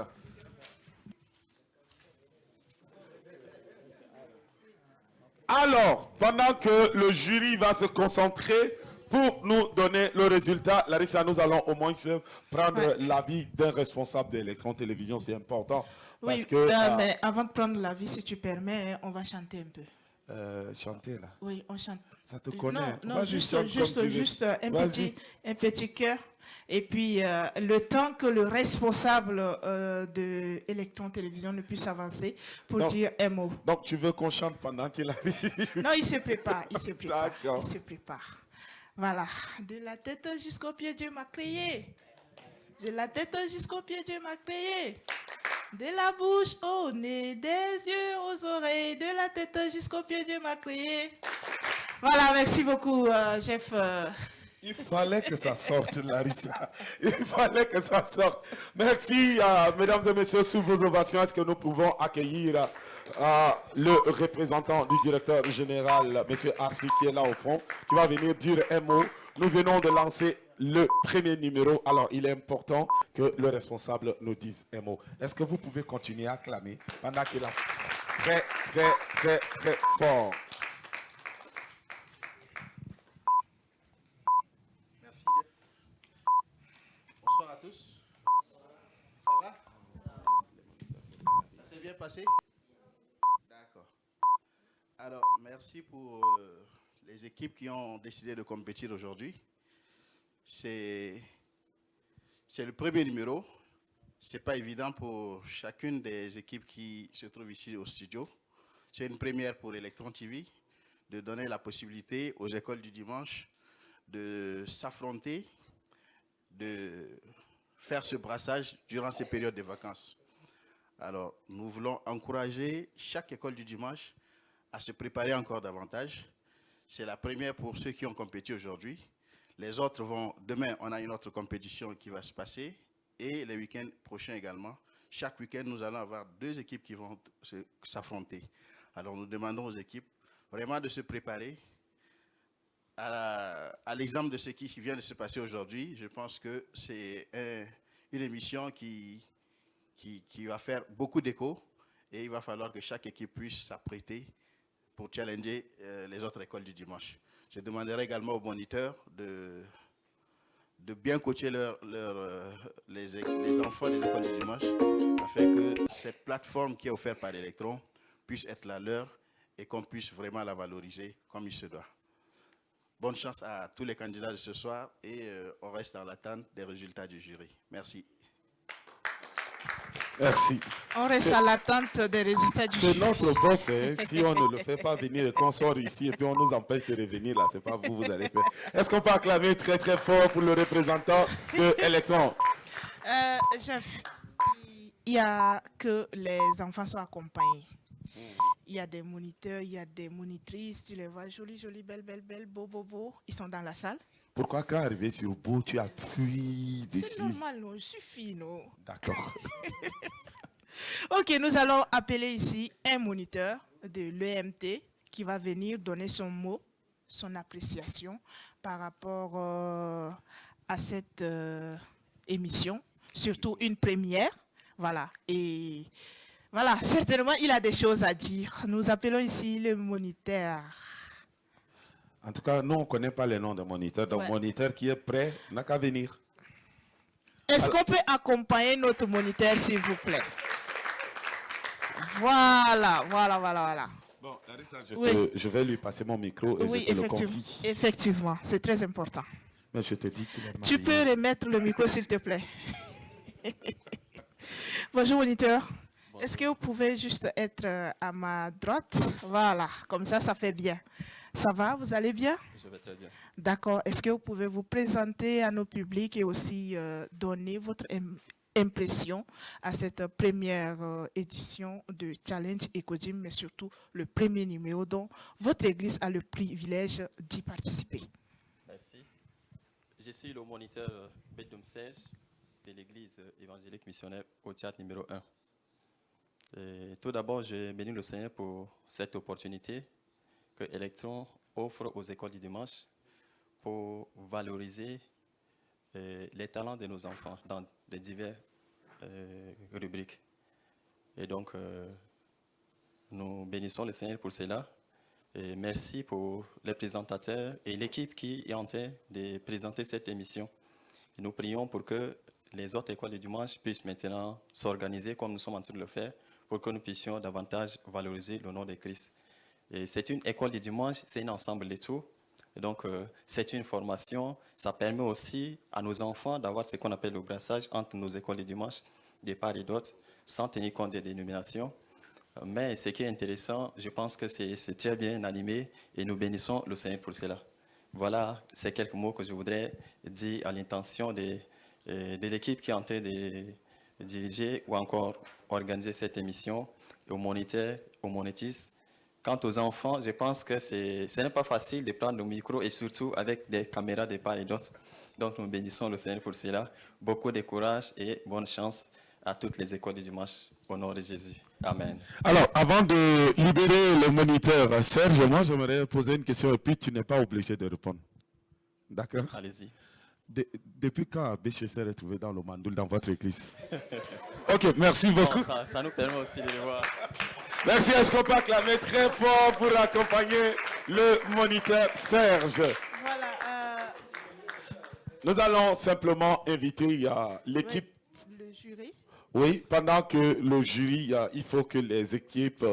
[SPEAKER 1] Alors, pendant que le jury va se concentrer pour nous donner le résultat, Larissa, nous allons au moins prendre l'avis d'un responsable d'Electron Télévision. C'est important.
[SPEAKER 2] Oui,
[SPEAKER 1] parce que,
[SPEAKER 2] mais avant de prendre l'avis, si tu permets, on va chanter un peu.
[SPEAKER 1] Chanter là.
[SPEAKER 2] Oui, on chante.
[SPEAKER 1] Ça te connaît.
[SPEAKER 2] Non, juste un petit cœur. Et puis, le temps que le responsable de Electron Télévision ne puisse avancer pour dire un mot.
[SPEAKER 1] Donc, tu veux qu'on chante pendant qu'il arrive?
[SPEAKER 2] Non, il se prépare. Il se prépare.
[SPEAKER 1] D'accord.
[SPEAKER 2] Il se prépare. Voilà. De la tête jusqu'aux pieds, Dieu m'a créé. De la tête jusqu'aux pieds, Dieu m'a créé. De la bouche au nez, des yeux aux oreilles, de la tête jusqu'aux pieds, Dieu m'a créé. Voilà, merci beaucoup, Jeff.
[SPEAKER 1] Il fallait que ça sorte, Larissa. Il fallait que ça sorte. Merci, mesdames et messieurs, sous vos ovations, est-ce que nous pouvons accueillir le représentant du directeur général, M. Arsi, qui est là au fond, qui va venir dire un mot. Nous venons de lancer le premier numéro. Alors, il est important que le responsable nous dise un mot. Est-ce que vous pouvez continuer à acclamer pendant qu'il a très, très, très, très fort.
[SPEAKER 9] Merci, Jeff. Bonsoir à tous. Ça va? Ça s'est bien passé? D'accord. Alors, merci pour les équipes qui ont décidé de compétir aujourd'hui. C'est le premier numéro. Ce n'est pas évident pour chacune des équipes qui se trouvent ici au studio. C'est une première pour Electron TV de donner la possibilité aux écoles du dimanche de s'affronter, de faire ce brassage durant ces périodes de vacances. Alors, nous voulons encourager chaque école du dimanche à se préparer encore davantage. C'est la première pour ceux qui ont compétit aujourd'hui. Les autres vont, demain, on a une autre compétition qui va se passer et les week-ends prochains également. Chaque week-end, nous allons avoir 2 équipes qui vont s'affronter. Alors, nous demandons aux équipes vraiment de se préparer. À l'exemple de ce qui vient de se passer aujourd'hui, je pense que c'est une émission qui va faire beaucoup d'écho et il va falloir que chaque équipe puisse s'apprêter pour challenger les autres écoles du dimanche. Je demanderai également aux moniteurs de bien coacher les enfants des écoles du dimanche afin que cette plateforme qui est offerte par Electron puisse être la leur et qu'on puisse vraiment la valoriser comme il se doit. Bonne chance à tous les candidats de ce soir et on reste dans l'attente des résultats du jury. Merci.
[SPEAKER 1] Merci.
[SPEAKER 2] On reste à l'attente des résultats du jury.
[SPEAKER 1] C'est notre boss, hein. Si on ne le fait pas venir et qu'on sort ici et puis on nous empêche de revenir là, c'est pas vous allez faire. Est-ce qu'on peut acclamer très très fort pour le représentant de Electron?
[SPEAKER 2] Jeff, il y a que les enfants soient accompagnés. Il y a des moniteurs, il y a des monitrices, tu les vois jolies, jolies, belles, belles, belles, beaux, beaux, beaux. Ils sont dans la salle.
[SPEAKER 1] Pourquoi quand arrivé sur le bout, tu appuies dessus?
[SPEAKER 2] C'est normal, non? Il suffit, non?
[SPEAKER 1] D'accord.
[SPEAKER 2] Ok, nous allons appeler ici un moniteur de l'EMT qui va venir donner son mot, son appréciation par rapport à cette émission, surtout une première. Voilà, et voilà, certainement il a des choses à dire. Nous appelons ici le moniteur.
[SPEAKER 1] En tout cas, nous, on ne connaît pas les noms des moniteurs. Donc, moniteur qui est prêt n'a qu'à venir.
[SPEAKER 2] Est-ce qu'on peut accompagner notre moniteur, s'il vous plaît? Voilà.
[SPEAKER 1] Bon, Larissa,
[SPEAKER 2] Oui.
[SPEAKER 1] je vais lui passer mon micro et
[SPEAKER 2] Oui,
[SPEAKER 1] je te le confie.
[SPEAKER 2] effectivement, c'est très important.
[SPEAKER 1] Mais je te dis qu'il est marié.
[SPEAKER 2] Tu peux remettre le micro, s'il te plaît. Bonjour, moniteur. Est-ce que vous pouvez juste être à ma droite? Voilà, comme ça fait bien. Ça va, vous allez bien?
[SPEAKER 10] Je vais très bien.
[SPEAKER 2] D'accord. Est-ce que vous pouvez vous présenter à nos publics et aussi donner votre impression à cette première édition de Challenge Ecodim, mais surtout le premier numéro dont votre église a le privilège d'y participer?
[SPEAKER 10] Merci. Je suis le moniteur Bedum Serge de l'église évangélique missionnaire au Tchad numéro 1. Et tout d'abord, je bénis le Seigneur pour cette opportunité que Electron offre aux écoles du dimanche pour valoriser les talents de nos enfants dans des diverses rubriques. Et donc, nous bénissons le Seigneur pour cela. Et merci pour les présentateurs et l'équipe qui est en train de présenter cette émission. Et nous prions pour que les autres écoles du dimanche puissent maintenant s'organiser comme nous sommes en train de le faire pour que nous puissions davantage valoriser le nom de Christ. Et c'est une école du dimanche, c'est un ensemble de tout. Et donc, c'est une formation. Ça permet aussi à nos enfants d'avoir ce qu'on appelle le brassage entre nos écoles du dimanche, de part et d'autre, sans tenir compte des dénominations. Mais ce qui est intéressant, je pense que c'est très bien animé et nous bénissons le Seigneur pour cela. Voilà, c'est quelques mots que je voudrais dire à l'intention de l'équipe qui est en train de diriger ou encore organiser cette émission, aux moniteurs, aux monétistes. Quant aux enfants, je pense que ce n'est pas facile de prendre le micro et surtout avec des caméras de part et d'autre. Donc nous bénissons le Seigneur pour cela. Beaucoup de courage et bonne chance à toutes les écoles du dimanche au nom de Jésus. Amen.
[SPEAKER 1] Alors, avant de libérer le moniteur Serge, moi j'aimerais poser une question et puis tu n'es pas obligé de répondre. D'accord?
[SPEAKER 10] Allez-y.
[SPEAKER 1] Depuis quand Abbé Chesser est trouvé dans le mandoul dans votre église? Ok, merci beaucoup.
[SPEAKER 10] Bon, ça nous permet aussi de le voir.
[SPEAKER 1] Merci, est-ce qu'on peut acclamer très fort pour accompagner le moniteur Serge?
[SPEAKER 2] Voilà.
[SPEAKER 1] Nous allons simplement inviter l'équipe.
[SPEAKER 2] Le jury.
[SPEAKER 1] Oui, pendant que le jury, il faut que les équipes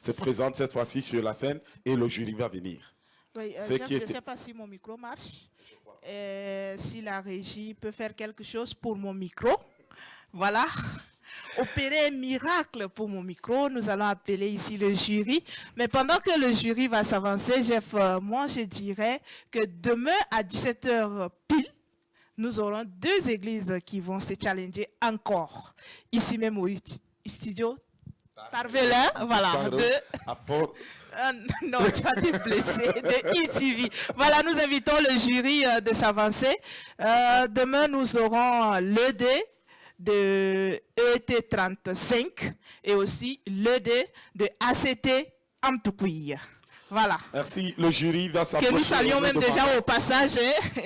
[SPEAKER 1] se présentent cette fois-ci sur la scène et le jury va venir.
[SPEAKER 2] Oui, je ne sais pas si mon micro marche. Si la régie peut faire quelque chose pour mon micro. Voilà. Opérer un miracle pour mon micro. Nous allons appeler ici le jury. Mais pendant que le jury va s'avancer, Jeff, moi je dirais que demain à 17h pile, nous aurons deux églises qui vont se challenger encore. Ici même au studio Tarvelin, voilà. Non, tu as été blessé, de ETV. Voilà, nous invitons le jury de s'avancer. Demain, nous aurons l'ED de ET35 et aussi l'ED de ACT Amtoukouy. Voilà.
[SPEAKER 1] Merci. Le jury va s'approcher.
[SPEAKER 2] Que nous saluons même déjà au passage.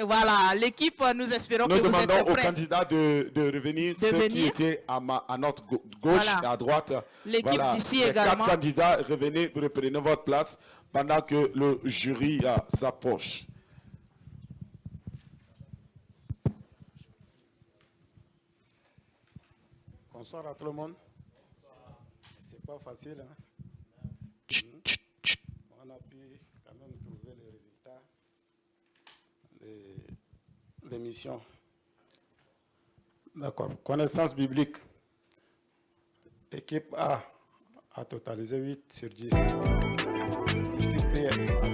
[SPEAKER 2] Voilà, l'équipe, nous espérons que vous êtes prêts.
[SPEAKER 1] Nous demandons aux candidats de revenir, ceux qui étaient à notre gauche
[SPEAKER 2] voilà.
[SPEAKER 1] et à droite.
[SPEAKER 2] L'équipe d'ici également.
[SPEAKER 1] 4 candidats, revenez, reprenez votre place pendant que le jury s'approche.
[SPEAKER 11] Bonsoir à tout le monde. C'est pas facile, hein? On a pu quand même trouver les résultats de l'émission. D'accord. Connaissance biblique. Équipe A a totalisé 8 sur 10. Équipe B a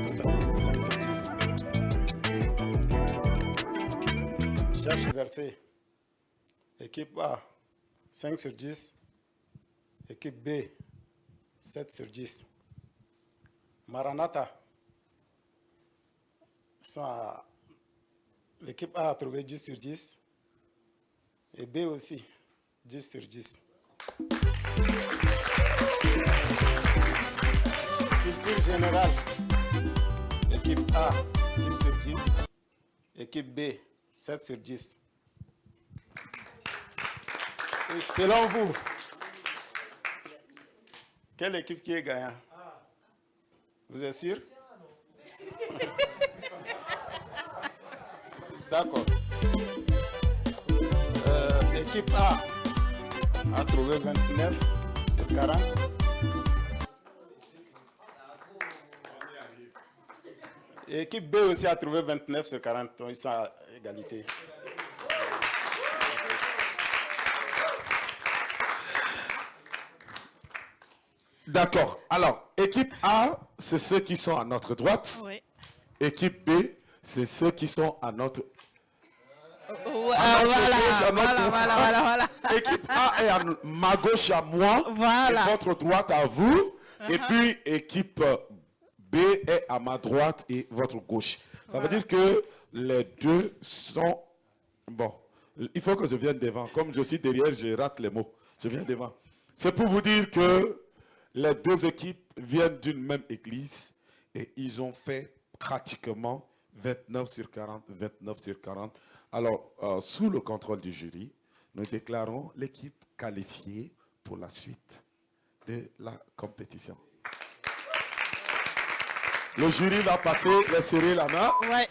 [SPEAKER 11] totalisé 5 sur 10. Cherche verset. Équipe A, 5 sur 10. Équipe B, 7 sur 10. Maranatha. L'équipe A a trouvé 10 sur 10. Et B aussi, 10 sur 10. Culture générale. Équipe A, 6 sur 10. Équipe B, 7 sur 10. Et selon vous, quelle équipe qui est gagnant? Vous êtes sûr? D'accord. Équipe A a trouvé 29 sur 40. Équipe B aussi a trouvé 29 sur 40, donc ils sont à égalité.
[SPEAKER 1] D'accord. Alors, équipe A, c'est ceux qui sont à notre droite.
[SPEAKER 2] Oui.
[SPEAKER 1] Équipe B, c'est ceux qui sont à notre...
[SPEAKER 2] Voilà.
[SPEAKER 1] Équipe A est à ma gauche à moi,
[SPEAKER 2] Voilà.
[SPEAKER 1] et votre droite à vous. Et puis, équipe B est à ma droite et votre gauche. Ça veut dire que les deux sont... Bon, il faut que je vienne devant. Comme je suis derrière, je rate les mots. Je viens devant. C'est pour vous dire que les deux équipes viennent d'une même église et ils ont fait pratiquement 29 sur 40, 29 sur 40. Alors, sous le contrôle du jury, nous déclarons l'équipe qualifiée pour la suite de la compétition. Le jury va passer, va serrer la main.
[SPEAKER 2] Ouais.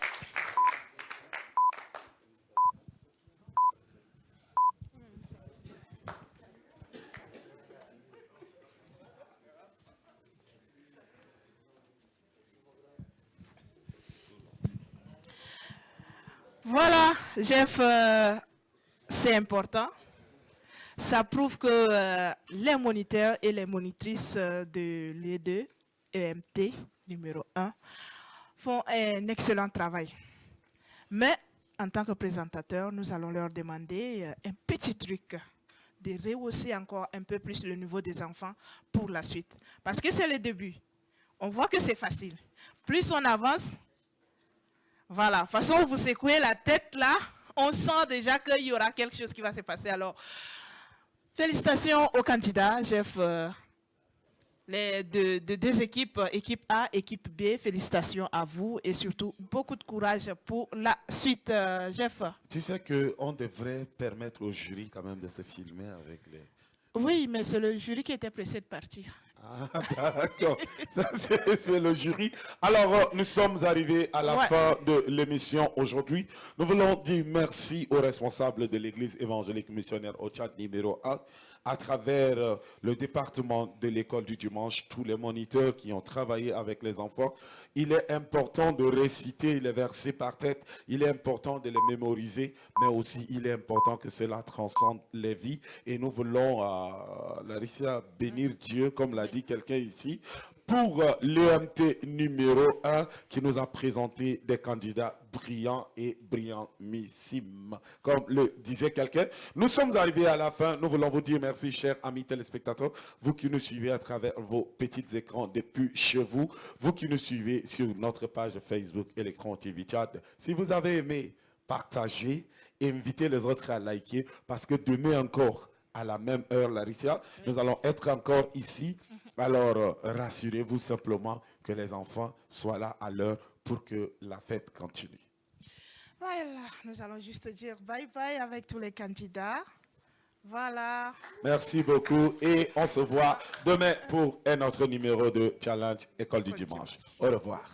[SPEAKER 2] Voilà, Jeff, c'est important. Ça prouve que les moniteurs et les monitrices de l'E2, EMT, numéro 1, font un excellent travail. Mais, en tant que présentateur, nous allons leur demander un petit truc, de rehausser encore un peu plus le niveau des enfants pour la suite. Parce que c'est le début. On voit que c'est facile. Plus on avance, voilà, de toute façon, vous secouez la tête là, on sent déjà qu'il y aura quelque chose qui va se passer. Alors, félicitations aux candidats, Jeff, les deux équipes, équipe A, équipe B, félicitations à vous et surtout beaucoup de courage pour la suite, Jeff.
[SPEAKER 1] Tu sais qu'on devrait permettre au jury quand même de se filmer avec les...
[SPEAKER 2] Oui, mais c'est le jury qui était pressé de partir.
[SPEAKER 1] Ah, d'accord. Ça, c'est le jury. Alors, nous sommes arrivés à la fin de l'émission aujourd'hui. Nous voulons dire merci aux responsables de l'Église évangélique missionnaire au Tchad numéro 1, à travers le département de l'école du dimanche, tous les moniteurs qui ont travaillé avec les enfants. Il est important de réciter les versets par tête, il est important de les mémoriser, mais aussi il est important que cela transcende les vies. Et nous voulons, Larissa, bénir Dieu, comme l'a dit quelqu'un ici, pour l'EMT numéro 1 qui nous a présenté des candidats brillants et brillantissimes. Comme le disait quelqu'un, nous sommes arrivés à la fin. Nous voulons vous dire merci, chers amis téléspectateurs, vous qui nous suivez à travers vos petits écrans depuis chez vous, vous qui nous suivez sur notre page Facebook Electron TV Tchad. Si vous avez aimé, partagez et invitez les autres à liker parce que demain encore, à la même heure, Larissa, nous allons être encore ici. Alors, rassurez-vous simplement que les enfants soient là à l'heure pour que la fête continue.
[SPEAKER 2] Voilà, nous allons juste dire bye-bye avec tous les candidats. Voilà.
[SPEAKER 1] Merci beaucoup et on se voit demain pour un autre numéro de Challenge École du Dimanche. Au revoir.